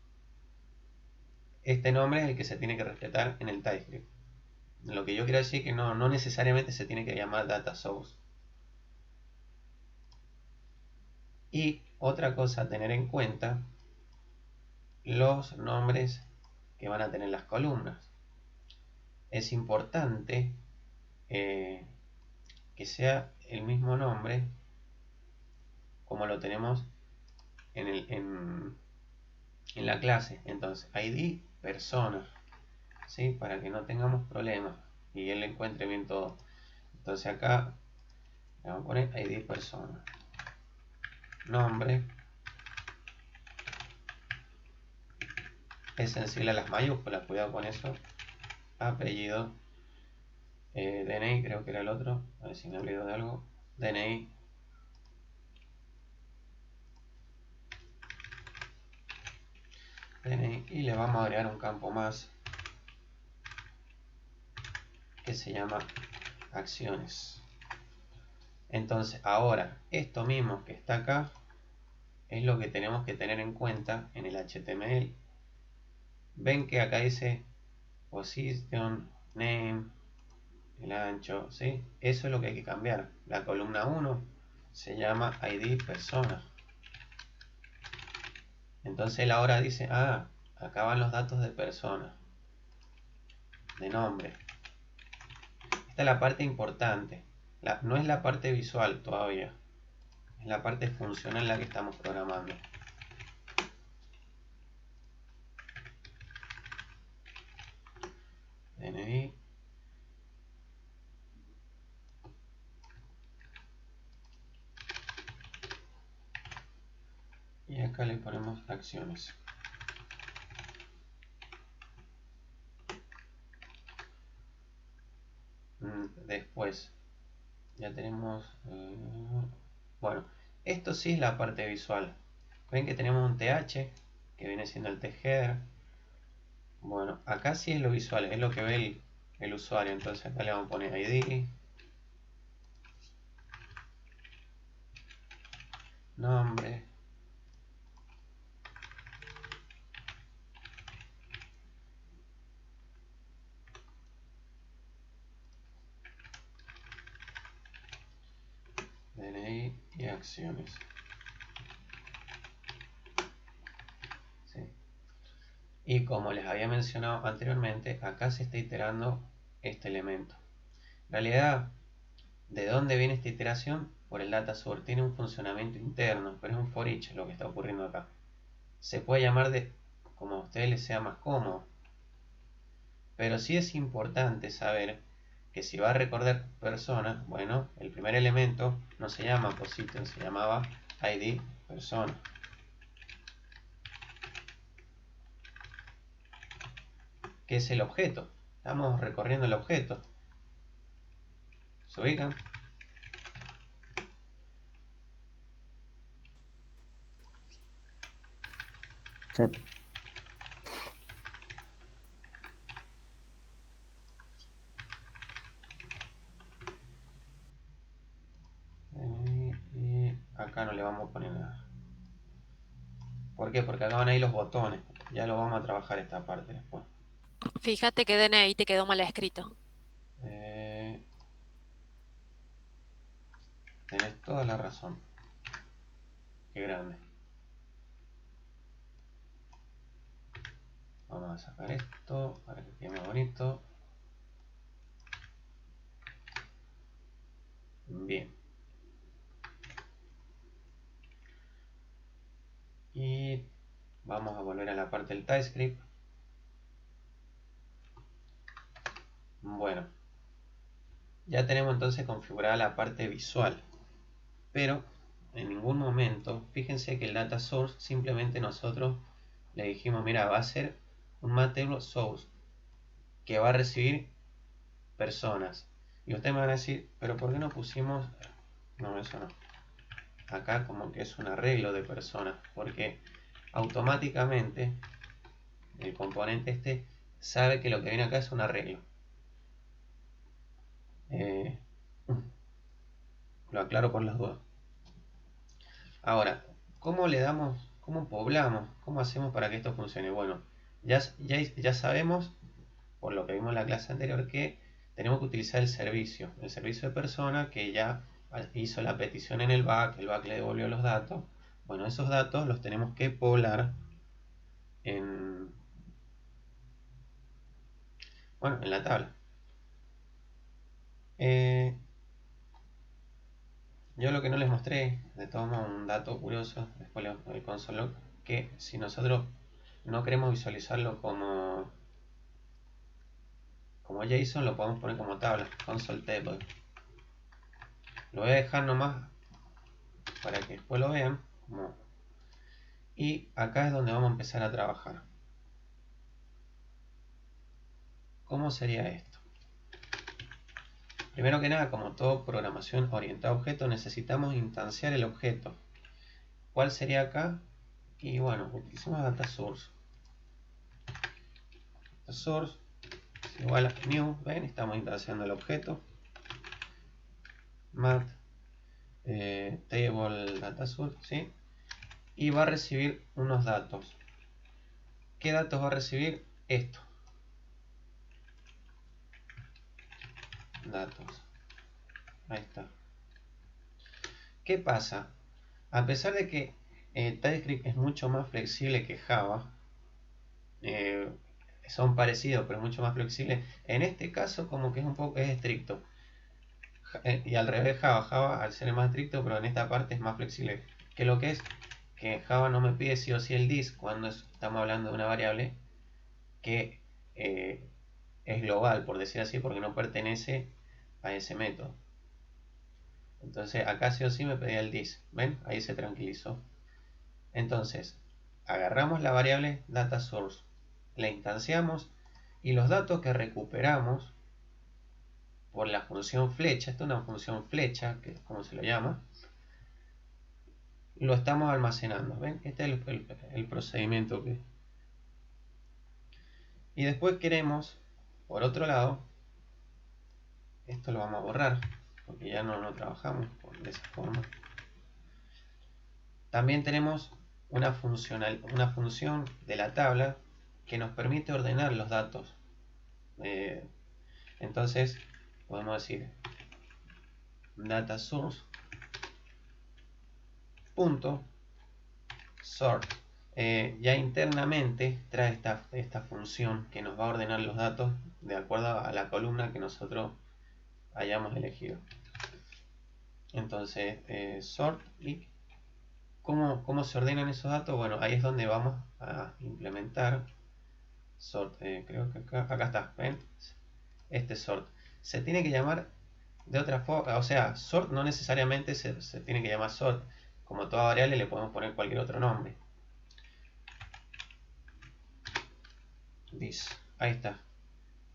[SPEAKER 1] Este nombre es el que se tiene que respetar en el TypeScript. Lo que yo quiero decir es que no necesariamente se tiene que llamar data source. Y otra cosa a tener en cuenta, los nombres que van a tener las columnas. Es importante que sea el mismo nombre como lo tenemos en la clase. Entonces, ID persona, ¿sí? Para que no tengamos problemas y él encuentre bien todo. Entonces acá le vamos a poner ID persona, nombre, es sensible a las mayúsculas, cuidado con eso, apellido, DNI creo que era el otro, a ver si me olvido de algo, DNI, y le vamos a agregar un campo más que se llama acciones. Entonces ahora esto mismo que está acá es lo que tenemos que tener en cuenta en el HTML. Ven que acá dice position, name, el ancho, ¿sí? Eso es lo que hay que cambiar. La columna 1 se llama ID persona. Entonces él ahora dice, ah, acá van los datos de persona, de nombre. Esta es la parte importante. No es la parte visual todavía. Es la parte funcional la que estamos programando. DNI. Y acá le ponemos acciones. Después ya tenemos bueno, esto sí es la parte visual. Ven que tenemos un th que viene siendo el theader. Bueno, acá sí es lo visual, es lo que ve el usuario. Entonces acá le vamos a poner id, nombre, DNI y acciones. ¿Sí? Y como les había mencionado anteriormente, acá se está iterando este elemento. En realidad, ¿de dónde viene esta iteración? Por el data source. Tiene un funcionamiento interno, pero es un for each lo que está ocurriendo acá. Se puede llamar de como a ustedes les sea más cómodo. Pero sí es importante saber que si va a recordar persona, bueno, el primer elemento no se llama position, se llamaba ID persona. ¿Qué es el objeto? Estamos recorriendo el objeto. ¿Se ubican?
[SPEAKER 2] Sí.
[SPEAKER 1] Y acá no le vamos a poner nada. ¿Por qué? Porque acá van ahí los botones. Ya lo vamos a trabajar esta parte después.
[SPEAKER 4] Fíjate que DNI te quedó mal escrito.
[SPEAKER 1] Tenés toda la razón. Qué grande. Vamos a sacar esto para que quede más bonito. Bien. Y vamos a volver a la parte del TypeScript. Bueno. Ya tenemos entonces configurada la parte visual. Pero en ningún momento, fíjense que el data source simplemente nosotros le dijimos, mira, va a ser un material source que va a recibir personas. Y ustedes me van a decir, pero ¿por qué no pusimos? No, eso no. Acá como que es un arreglo de personas, porque automáticamente el componente este sabe que lo que viene acá es un arreglo. Lo aclaro por las dudas. Ahora, ¿cómo le damos, cómo poblamos, cómo hacemos para que esto funcione? Bueno, ya sabemos, por lo que vimos en la clase anterior, que tenemos que utilizar el servicio de persona que ya hizo la petición en el back le devolvió los datos. Bueno, esos datos los tenemos que poblar en la tabla. Yo lo que no les mostré, de todos modos, un dato curioso, después el console log, que si nosotros no queremos visualizarlo como JSON, lo podemos poner como tabla, console table. Lo voy a dejar nomás para que después lo vean. Y acá es donde vamos a empezar a trabajar. ¿Cómo sería esto? Primero que nada, como todo programación orientada a objetos, necesitamos instanciar el objeto. ¿Cuál sería acá? Y bueno, utilizamos data source. Data source es igual a new, ven, estamos instanciando el objeto. Mat table data source, ¿sí? Y va a recibir unos datos. ¿Qué datos va a recibir? Esto. Datos. Ahí está. ¿Qué pasa? A pesar de que TypeScript es mucho más flexible que Java, son parecidos pero mucho más flexibles, en este caso como que es estricto. Y al revés Java al ser más estricto, pero en esta parte es más flexible. Que lo que es que Java no me pide sí o sí el this cuando estamos hablando de una variable que es global, por decir así, porque no pertenece a ese método. Entonces acá sí o sí me pedía el this. ¿Ven? Ahí se tranquilizó. Entonces, agarramos la variable data source, la instanciamos y los datos que recuperamos por la función flecha, esta es una función flecha, que es como se lo llama, lo estamos almacenando. ¿Ven? Este es el procedimiento que... Y después queremos, por otro lado, esto lo vamos a borrar, porque ya no trabajamos de esa forma. También tenemos una función de la tabla que nos permite ordenar los datos. Entonces podemos decir data source punto sort. Ya internamente trae esta función que nos va a ordenar los datos de acuerdo a la columna que nosotros hayamos elegido. Entonces sort. Y ¿cómo se ordenan esos datos? Bueno, ahí es donde vamos a implementar sort. Creo que acá está, ¿ven? Este sort se tiene que llamar de otra forma, o sea, sort no necesariamente se tiene que llamar sort. Como toda variable le podemos poner cualquier otro nombre. This, ahí está.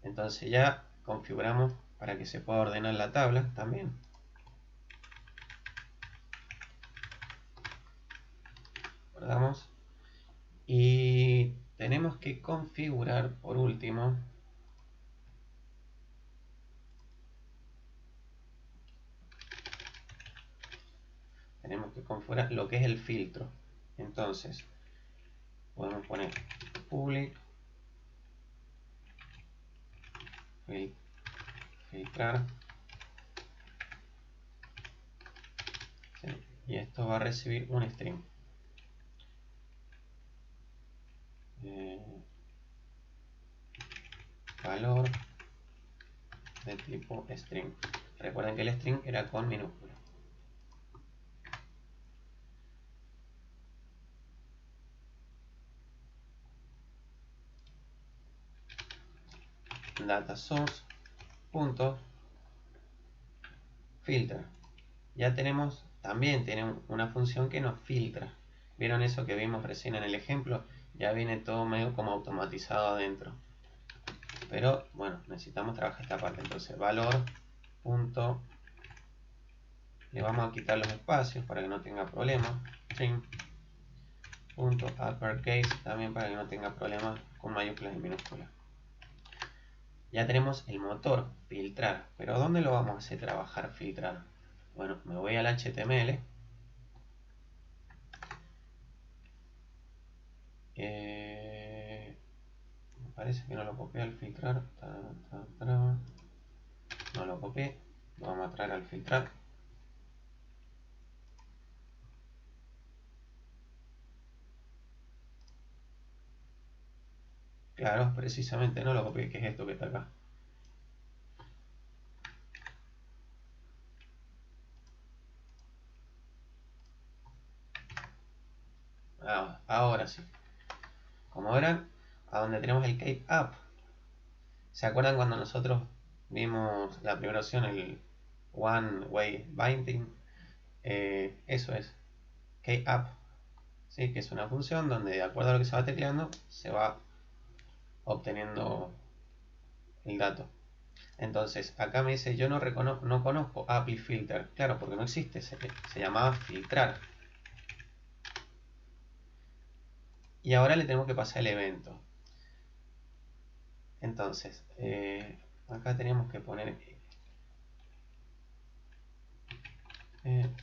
[SPEAKER 1] Entonces ya configuramos para que se pueda ordenar la tabla también. Guardamos. Y tenemos que configurar por último lo que es el filtro. Entonces podemos poner public filtrar, ¿sí? Y esto va a recibir un string. Valor de tipo string. Recuerden que el string era con minúscula. Data source punto filter. Ya tenemos, también tiene una función que nos filtra. ¿Vieron eso que vimos recién en el ejemplo? Ya viene todo medio como automatizado adentro. Pero bueno, necesitamos trabajar esta parte. Entonces valor punto, le vamos a quitar los espacios para que no tenga problemas. String punto uppercase también para que no tenga problemas con mayúsculas y minúsculas. Ya tenemos el motor, filtrar. Pero ¿dónde lo vamos a hacer trabajar filtrar? Bueno, me voy al HTML. Me parece que no lo copié al filtrar. No lo copié. Lo vamos a traer al filtrar. Claro, precisamente no lo copié, que es esto que está acá. Ahora sí. Como verán, a donde tenemos el Cape Up. ¿Se acuerdan cuando nosotros vimos la primera opción, el One Way Binding? Eso es Cape Up. ¿Sí? Que es una función donde de acuerdo a lo que se va tecleando se va obteniendo el dato. Entonces, acá me dice, yo no conozco API Filter. Claro, porque no existe, se llamaba filtrar. Y ahora le tenemos que pasar el evento. Entonces, acá tenemos que poner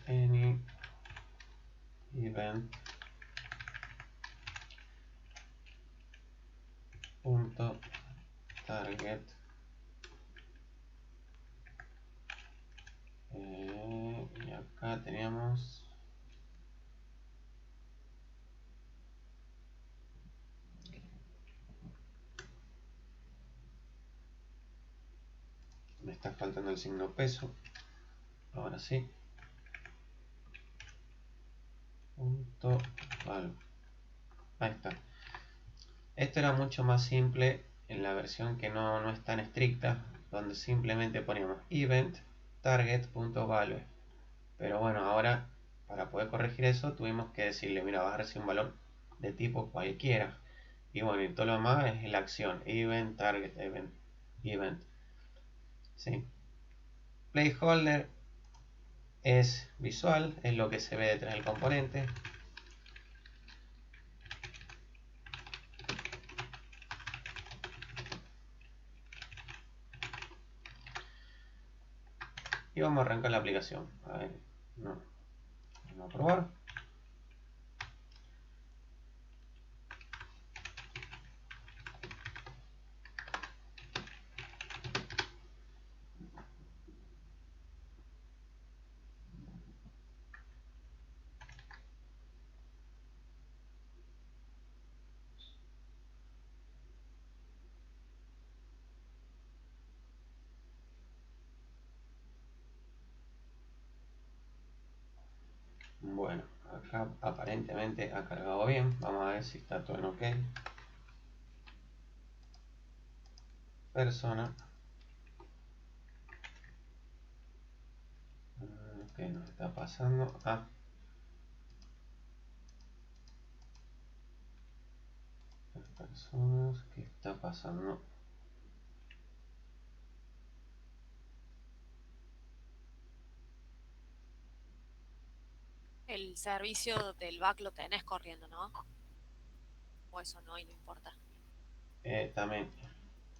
[SPEAKER 1] any event punto target y acá teníamos me está faltando el signo peso. Ahora sí, punto value. Ahí está. Esto era mucho más simple en la versión que no es tan estricta, donde simplemente poníamos event target.value. Pero bueno, ahora para poder corregir eso tuvimos que decirle, mira, vas a recibir un valor de tipo cualquiera. Y bueno, y todo lo demás es la acción, event, target, event. ¿Sí? Placeholder es visual, es lo que se ve detrás del componente. Y vamos a arrancar la aplicación. A ver, no. Vamos a probar. Bueno, acá aparentemente ha cargado bien. Vamos a ver si está todo en OK. Persona. ¿Qué nos está pasando? Personas, ¿qué está pasando?
[SPEAKER 4] El servicio del back lo tenés corriendo, ¿no? O eso no, y no importa.
[SPEAKER 1] También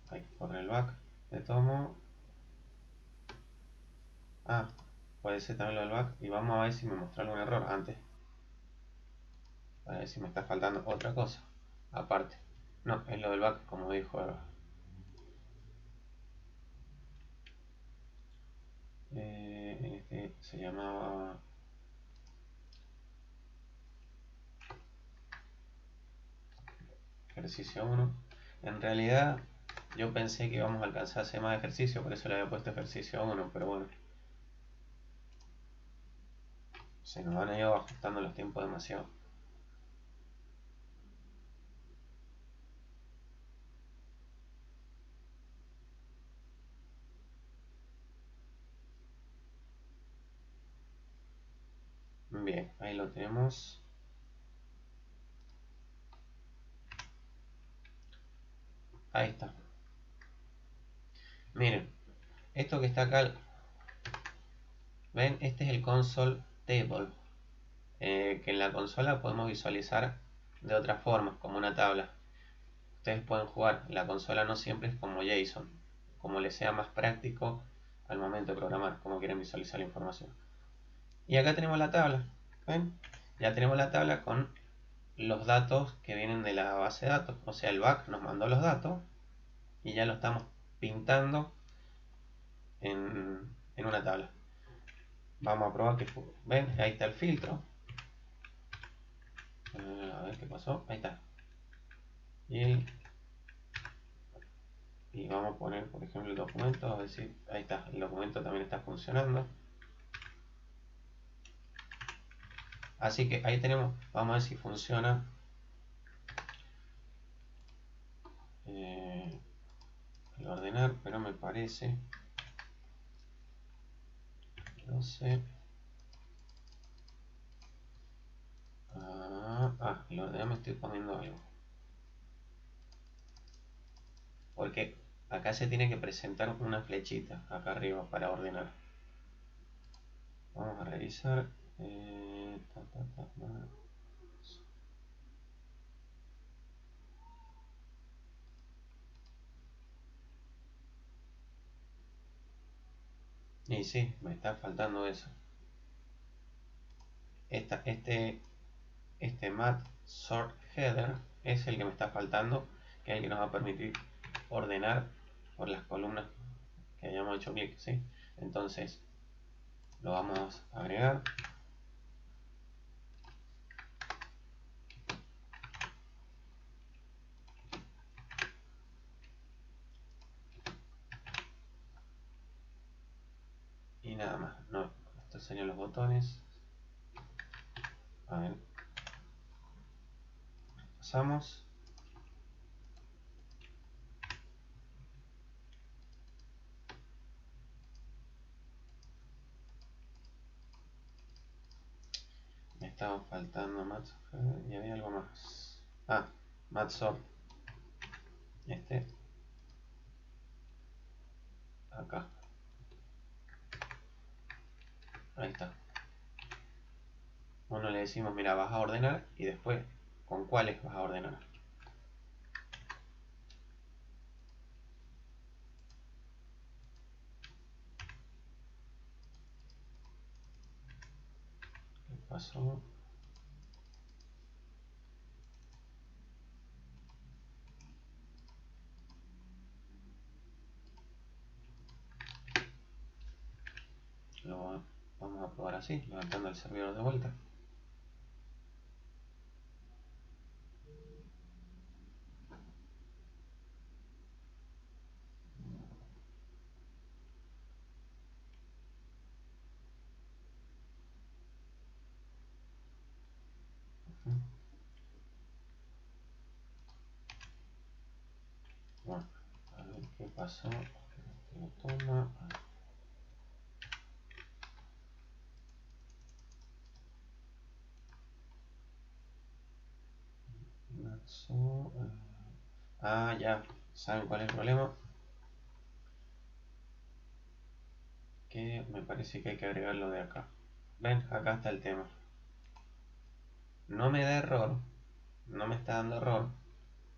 [SPEAKER 1] hay que correr el back. Le tomo. Puede ser también lo del back. Y vamos a ver si me mostró algún error antes. A ver si me está faltando otra cosa. Aparte. No, es lo del back, como dijo Eva. Este se llamaba ejercicio 1. En realidad yo pensé que íbamos a alcanzar a hacer más ejercicio, por eso le había puesto ejercicio 1, pero bueno. Se nos han ido ajustando los tiempos demasiado. Bien, ahí lo tenemos. Ahí está. Miren, esto que está acá, ven, este es el console table, que en la consola podemos visualizar de otras formas, como una tabla. Ustedes pueden jugar, la consola no siempre es como JSON. como les sea más práctico al momento de programar, como quieren visualizar la información. Y acá tenemos la tabla, ¿ven? Ya tenemos la tabla con los datos que vienen de la base de datos, o sea, el back nos mandó los datos y ya lo estamos pintando en una tabla. Vamos a probar que, ven, ahí está el filtro. A ver qué pasó, ahí está. Y vamos a poner, por ejemplo, el documento, a ver si, ahí está, el documento también está funcionando. Así que ahí tenemos, vamos a ver si funciona. El ordenar, pero me parece, no sé. El ordenar me estoy poniendo algo. Porque acá se tiene que presentar una flechita acá arriba para ordenar. Vamos a revisar. Y sí, me está faltando eso. Este mat sort header es el que me está faltando, que es el que nos va a permitir ordenar por las columnas que hayamos hecho clic, ¿sí? Entonces lo vamos a agregar. Y nada más, no, estos serían los botones. A ver, pasamos. Me estaba faltando mat y había algo más. Mat sort. Acá. Ahí está. Uno le decimos, mira, vas a ordenar y después, ¿con cuáles vas a ordenar? ¿Qué pasó? Lo vamos a probar así, levantando el servidor de vuelta. Bueno, a ver qué pasó. Lo toma. Ya, ¿saben cuál es el problema? Que me parece que hay que agregarlo de acá. Ven, acá está el tema. No me da error, no me está dando error,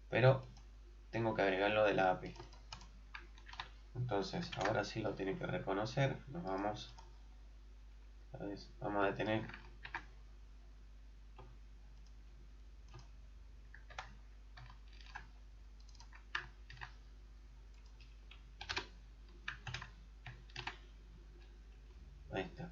[SPEAKER 1] pero tengo que agregarlo de la API. Entonces, ahora sí lo tiene que reconocer. Nos vamos a detener. Ahí está.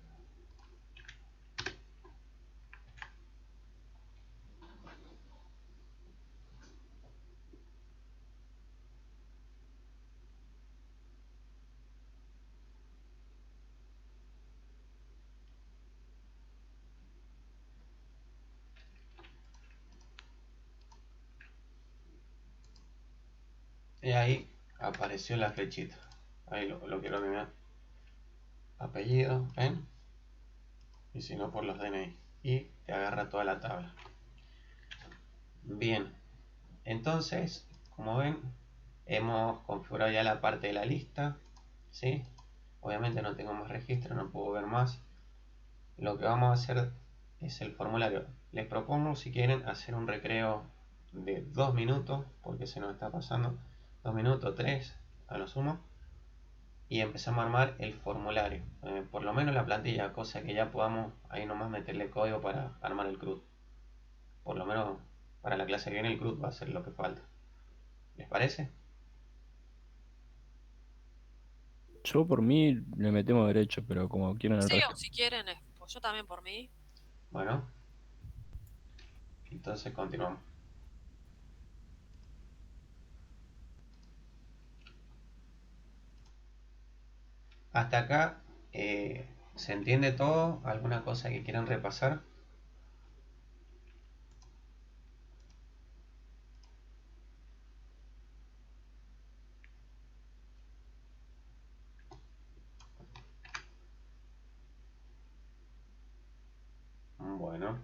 [SPEAKER 1] Y ahí apareció la flechita. Ahí lo quiero tener. Apellido, ¿ven? Y si no, por los DNI. Y te agarra toda la tabla. Bien. Entonces, como ven, hemos configurado ya la parte de la lista. ¿Sí? Obviamente no tengo más registro, no puedo ver más. Lo que vamos a hacer es el formulario. Les propongo, si quieren, hacer un recreo de 2 minutos, porque se nos está pasando 2 minutos, 3 a lo sumo, y empezamos a armar el formulario, por lo menos la plantilla, cosa que ya podamos ahí nomás meterle código para armar el CRUD. Por lo menos para la clase que viene el CRUD va a ser lo que falta. ¿Les parece?
[SPEAKER 5] Yo por mí le metemos derecho, pero como quieran el
[SPEAKER 4] Sí,
[SPEAKER 5] resto.
[SPEAKER 4] o si quieren, pues yo también por mí.
[SPEAKER 1] Bueno, entonces continuamos. Hasta acá, ¿se entiende todo? ¿Alguna cosa que quieran repasar? Bueno,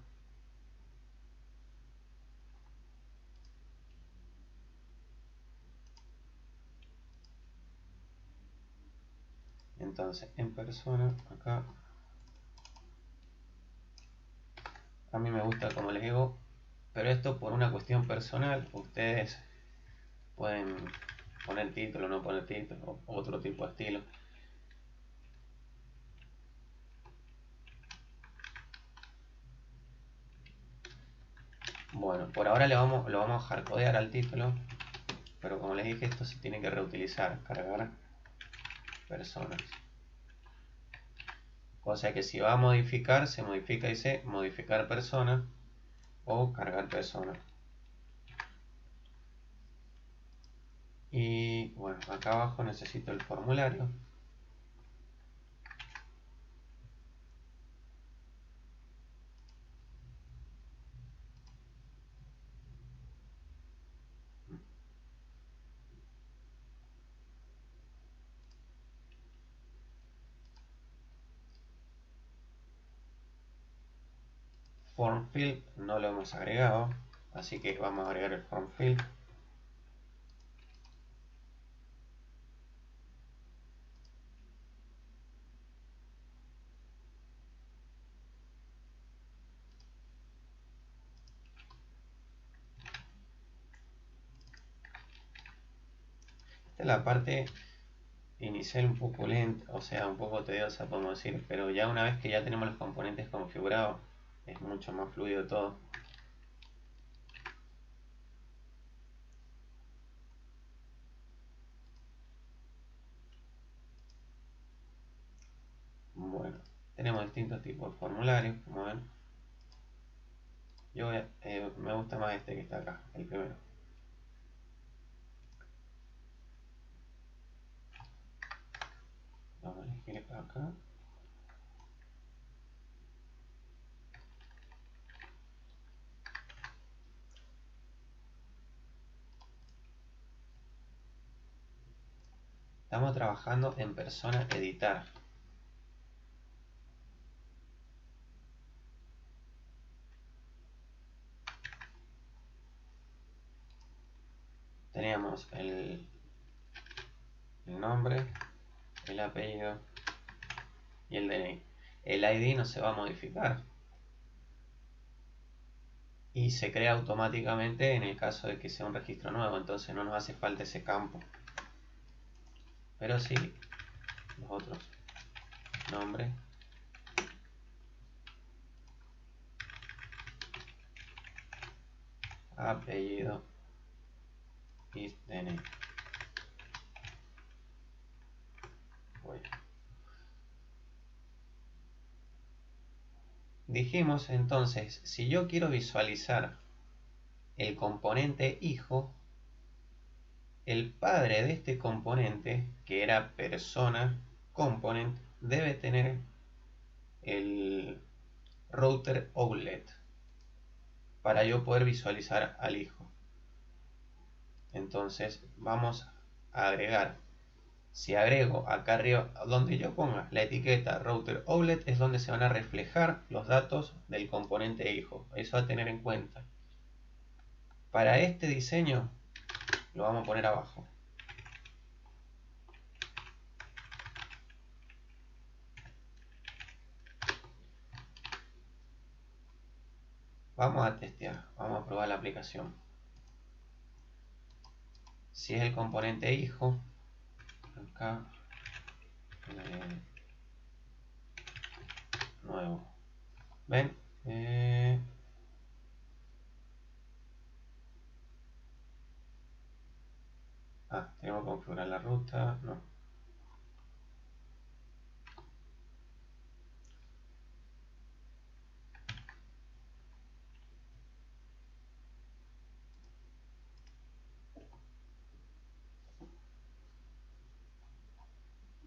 [SPEAKER 1] entonces en persona, acá, a mí me gusta como les digo, pero esto por una cuestión personal. Ustedes pueden poner título, no poner título, o otro tipo de estilo. Bueno, por ahora lo vamos a hardcodear al título, pero como les dije, esto se tiene que reutilizar, cargar personas. Cosa que si va a modificar, se modifica y dice modificar persona o cargar persona. Y bueno, acá abajo necesito el formulario. Form field no lo hemos agregado, así que vamos a agregar el form field. Esta es la parte inicial un poco lenta, o sea, un poco tediosa podemos decir, pero ya una vez que ya tenemos los componentes configurados, es mucho más fluido todo. Bueno, tenemos distintos tipos de formularios, como ven. Me gusta más este que está acá, el primero. Vamos a elegir acá. Estamos trabajando en persona editar. Teníamos el nombre, el apellido y el DNI. El ID no se va a modificar y se crea automáticamente en el caso de que sea un registro nuevo, entonces no nos hace falta ese campo. Pero sí los otros: nombre, apellido y DNI. Bueno. Dijimos entonces, si yo quiero visualizar el componente hijo, el padre de este componente, que era persona component, debe tener el router outlet para yo poder visualizar al hijo. Entonces vamos a agregar, si agrego acá arriba donde yo ponga la etiqueta router outlet, es donde se van a reflejar los datos del componente hijo. Eso a tener en cuenta. Para este diseño lo vamos a poner abajo. Vamos a testear, vamos a probar la aplicación. Si es el componente hijo, acá nuevo. ¿Ven? Tenemos que configurar la ruta. No.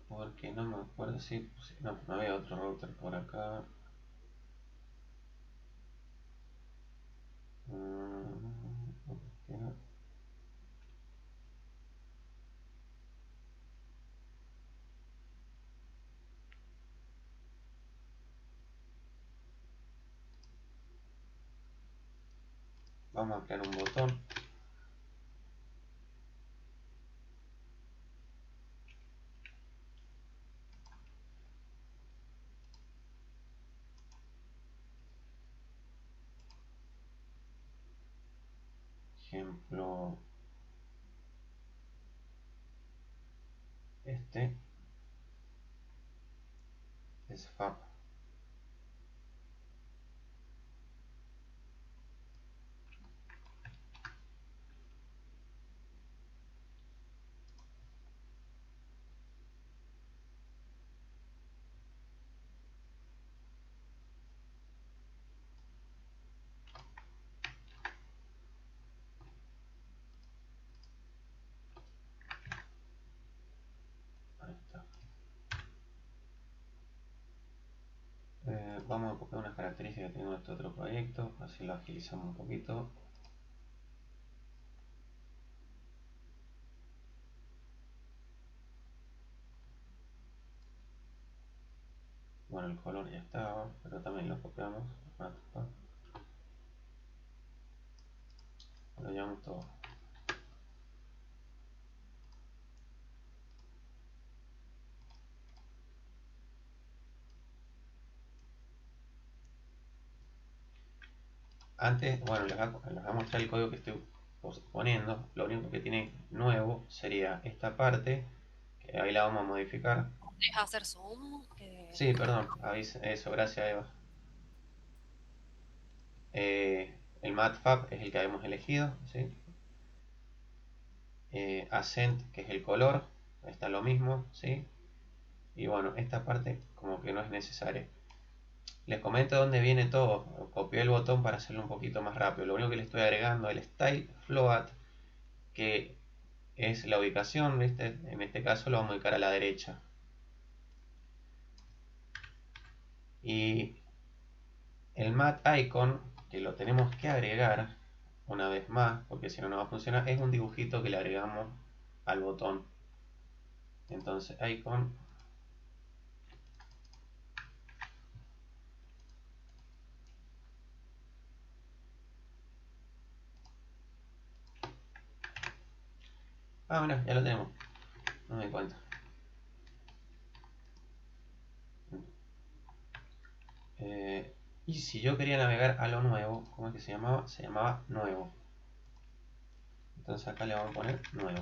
[SPEAKER 1] Porque no me acuerdo si... No, no había otro router por acá. No. Vamos a crear un botón. Ejemplo, este es FAP. Ahí está. Vamos a copiar unas características que tengo en este otro proyecto, así lo agilizamos un poquito. Bueno, el color ya estaba, pero también lo copiamos. Lo llevamos todo. Antes, bueno, les voy a mostrar el código que estoy poniendo. Lo único que tiene nuevo sería esta parte, que ahí la vamos a modificar.
[SPEAKER 4] ¿Deja hacer zoom?
[SPEAKER 1] Sí, perdón, eso, gracias Eva. El matfab es el que habíamos elegido, ¿sí? Accent, que es el color, está lo mismo, ¿sí? Y bueno, esta parte como que no es necesaria. Les comento dónde viene todo. Copié el botón para hacerlo un poquito más rápido. Lo único que le estoy agregando es el style float, que es la ubicación, ¿viste? En este caso lo vamos a ubicar a la derecha. Y el mat icon, que lo tenemos que agregar una vez más, porque si no, no va a funcionar, es un dibujito que le agregamos al botón. Entonces, icon. Mira, ya lo tenemos. No me di cuenta. Y si yo quería navegar a lo nuevo, ¿cómo es que se llamaba? Se llamaba nuevo. Entonces acá le vamos a poner nuevo.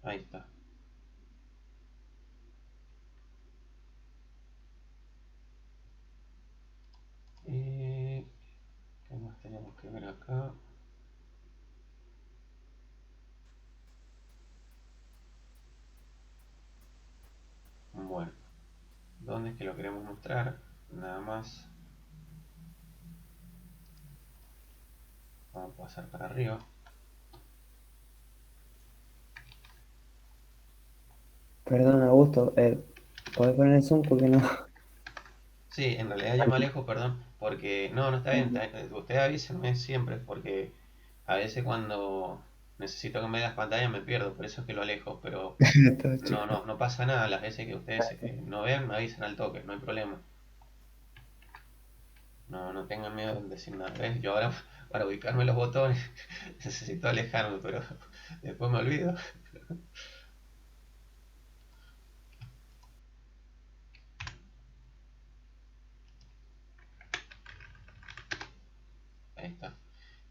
[SPEAKER 1] Ahí está. ¿Qué más tenemos que ver acá? Bueno, ¿dónde es que lo queremos mostrar? Nada más. Vamos a pasar para arriba.
[SPEAKER 2] Perdón, Augusto, ¿podés poner el zoom? Porque no.
[SPEAKER 1] Sí, en realidad yo me alejo, perdón, porque no está bien. Ustedes avísenme siempre, porque a veces cuando necesito que me dé las pantallas me pierdo, por eso es que lo alejo, pero
[SPEAKER 2] Todo chico.
[SPEAKER 1] no pasa nada. Las veces que ustedes no vean, me avisan al toque, no hay problema. No tengan miedo de decir nada. ¿Ves? Yo ahora para ubicarme los botones necesito alejarme, pero después me olvido. Ahí está.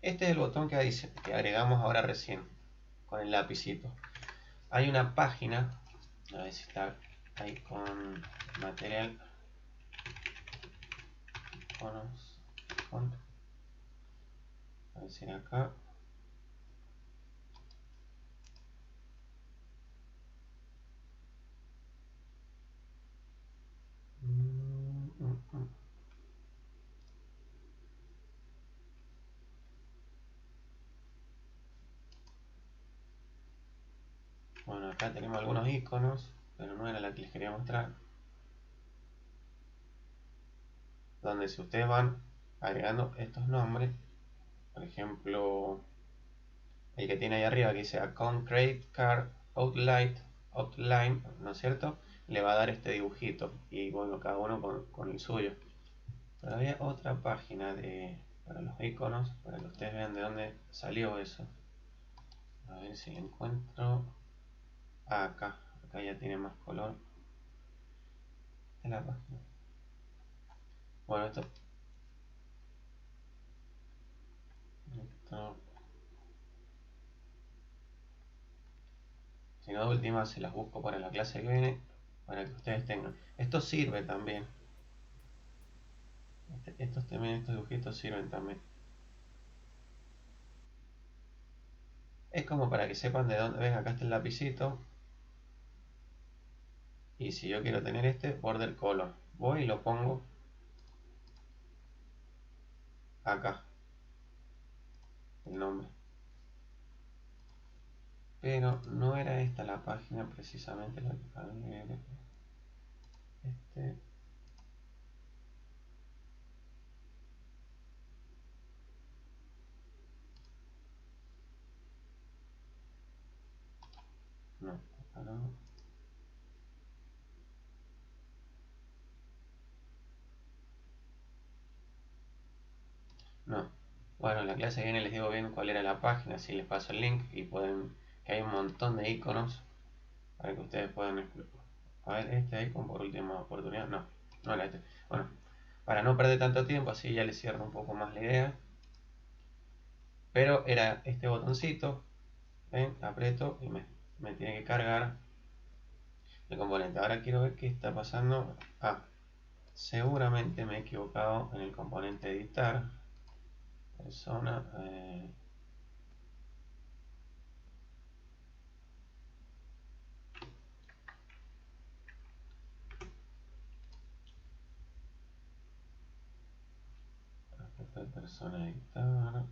[SPEAKER 1] Este es el botón que agregamos ahora recién, con el lapicito. hay una página, a ver si está ahí con material, a ver si acá. Bueno, acá tenemos algunos iconos, pero no era la que les quería mostrar. Donde si ustedes van agregando estos nombres, por ejemplo, el que tiene ahí arriba que dice Account Credit Card Outline, ¿no es cierto? Le va a dar este dibujito y bueno, cada uno con el suyo. Pero había otra página para los iconos, para que ustedes vean de dónde salió eso. A ver si encuentro. Ah, acá ya tiene más color. Esta es la página. Bueno, esto. Si no, de última se las busco para la clase que viene, para que ustedes tengan. Esto sirve también. Estos dibujitos sirven también. Es como para que sepan de dónde. Ven, acá está el lapicito. Y si yo quiero tener este border color, voy y lo pongo acá. El nombre. Pero no era esta la página precisamente la que... A ver, no, acá no. No. Bueno, en la clase que viene les digo bien cuál era la página, si les paso el link y pueden... que hay un montón de iconos para que ustedes puedan explorar. A ver, este icon por última oportunidad. No, no era este. Bueno, para no perder tanto tiempo, así ya les cierro un poco más la idea. Pero era este botoncito. ¿Ven? Aprieto y me tiene que cargar el componente. Ahora quiero ver qué está pasando. Ah, seguramente me he equivocado en el componente editar. Persona. Persona editar.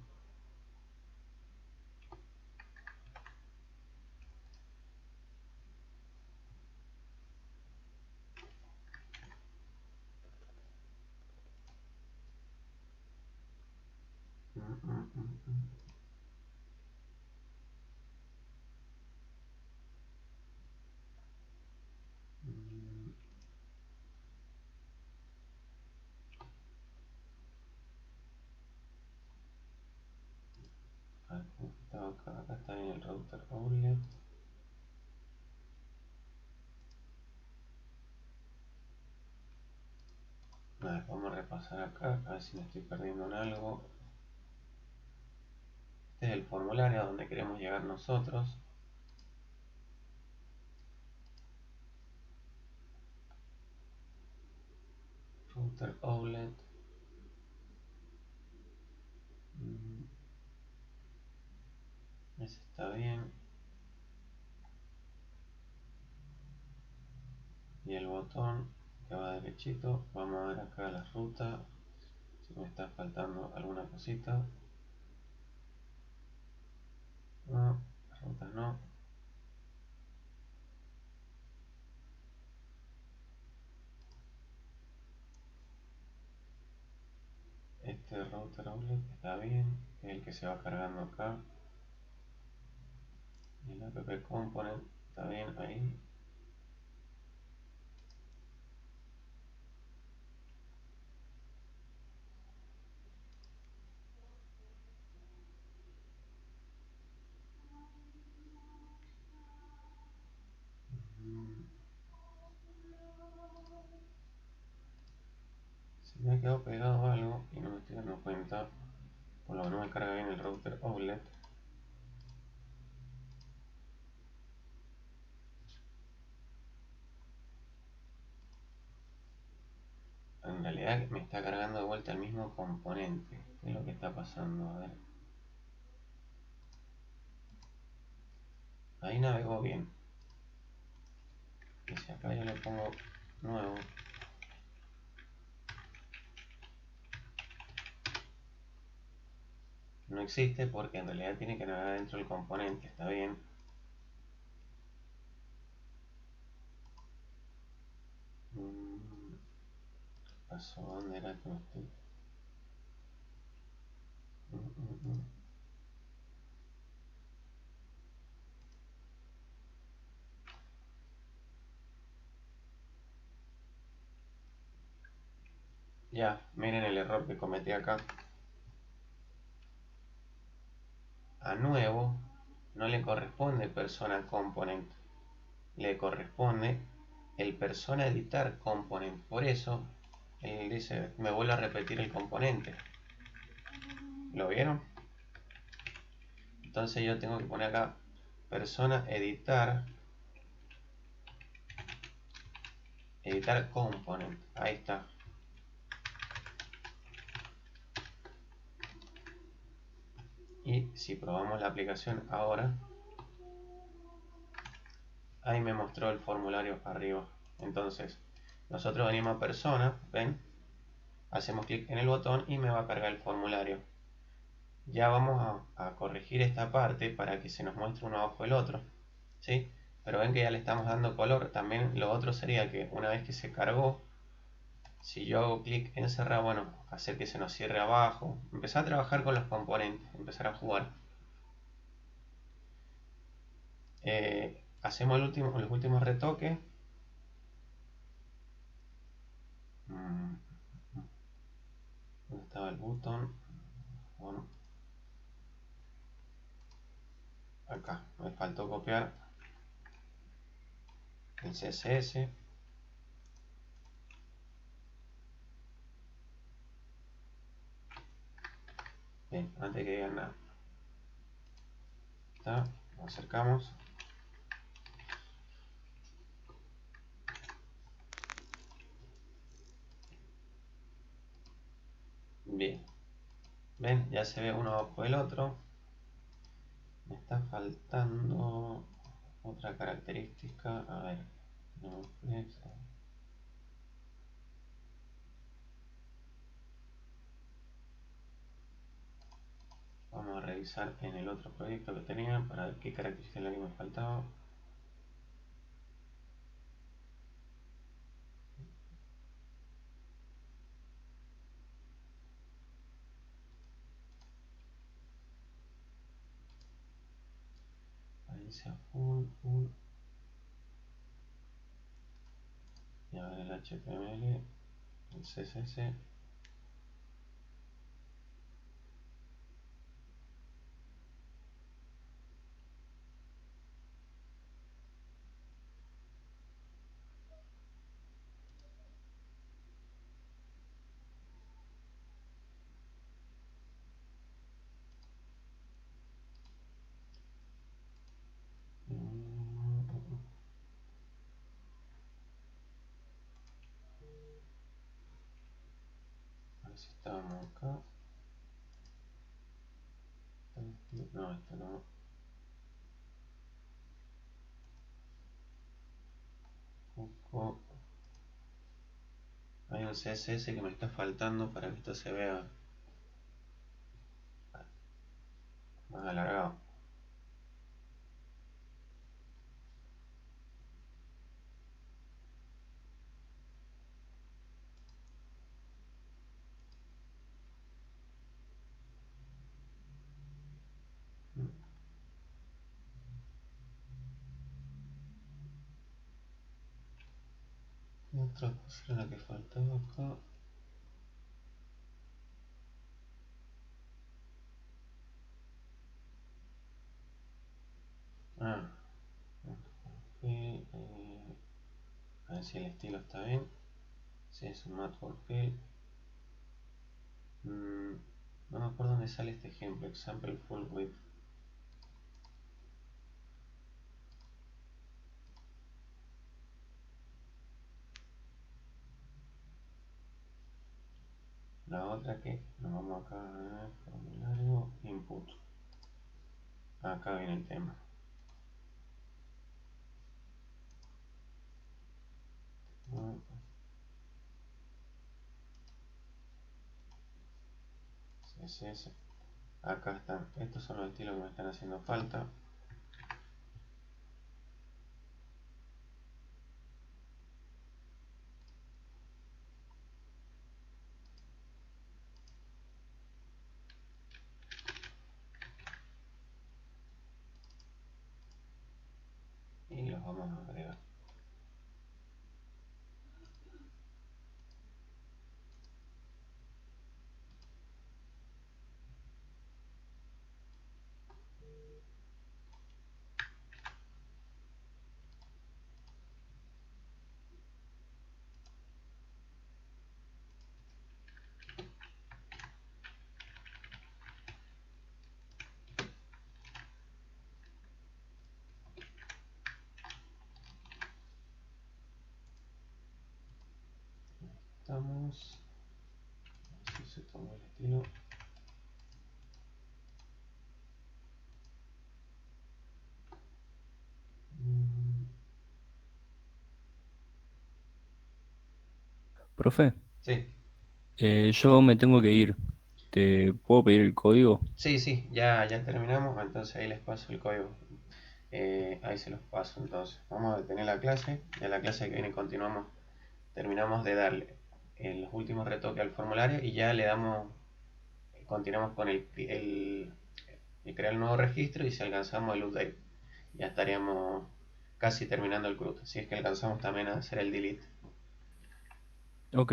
[SPEAKER 1] Acá está bien el router outlet. Nada, vamos a repasar acá, a ver si me estoy perdiendo en algo. Este es el formulario a donde queremos llegar nosotros. Router outlet. Ese está bien. Y el botón que va derechito. Vamos a ver acá la ruta. Si me está faltando alguna cosita. No, la ruta no. Este router outlet está bien. Es el que se va cargando acá. Y el app component está bien ahí. Se me ha quedado pegado algo y no me estoy dando cuenta. Por lo que no me carga bien el router outlet. está cargando de vuelta el mismo componente. ¿Qué es lo que está pasando? A ver. Ahí navegó bien. Y si acá yo le pongo nuevo, no existe porque en realidad tiene que navegar dentro del componente. Está bien. ¿Qué pasó? ¿Dónde era que me estoy? Mm. Ya, miren el error que cometí acá. A nuevo no le corresponde persona component, le corresponde el persona editar component. Por eso él dice, me vuelve a repetir el componente. ¿Lo vieron? Entonces yo tengo que poner acá persona editar component. Ahí está. Y si probamos la aplicación ahora, ahí me mostró el formulario arriba. Entonces nosotros venimos a persona, ven, hacemos clic en el botón y me va a cargar el formulario. Ya vamos a corregir esta parte para que se nos muestre uno abajo del otro, ¿sí? Pero ven que ya le estamos dando color. También lo otro sería que una vez que se cargó, si yo hago clic en cerrar, bueno, hacer que se nos cierre abajo, empezar a trabajar con los componentes, empezar a jugar. Hacemos los últimos retoques. ¿Dónde estaba el botón? Bueno, acá me faltó copiar el CSS. Bien, antes que digan nada, está, nos acercamos. Bien, ven, ya se ve uno abajo del otro. Me está faltando otra característica. A ver, no, vamos a revisar en el otro proyecto que tenía para ver qué característica es la que me faltaba. Apariencia full. Y a ver el HTML, el CSS. A ver si estábamos acá. No, esto no. Busco. Hay un CSS que me está faltando para que esto se vea más alargado. ¿Qué otra cosa era la que faltaba acá? Ah, a ver si el estilo está bien. Si es un matte workfield. No me acuerdo dónde sale este ejemplo. Example full width. otra que nos vamos acá a formulario input. Acá viene el tema. CSS. Acá están, estos son los estilos que me están haciendo falta. Y los vamos a agregar. Estamos. Así se toma el estilo.
[SPEAKER 5] Profe,
[SPEAKER 1] Sí,
[SPEAKER 5] yo me tengo que ir. ¿Te puedo pedir el código?
[SPEAKER 1] sí, ya terminamos, entonces ahí les paso el código. Ahí se los paso entonces. Vamos a detener la clase. En la clase que viene terminamos de darle los últimos retoques al formulario y ya le damos, continuamos con el crear el nuevo registro, y si alcanzamos el update ya estaríamos casi terminando el CRUD. Si es que alcanzamos también a hacer el delete.
[SPEAKER 5] Ok.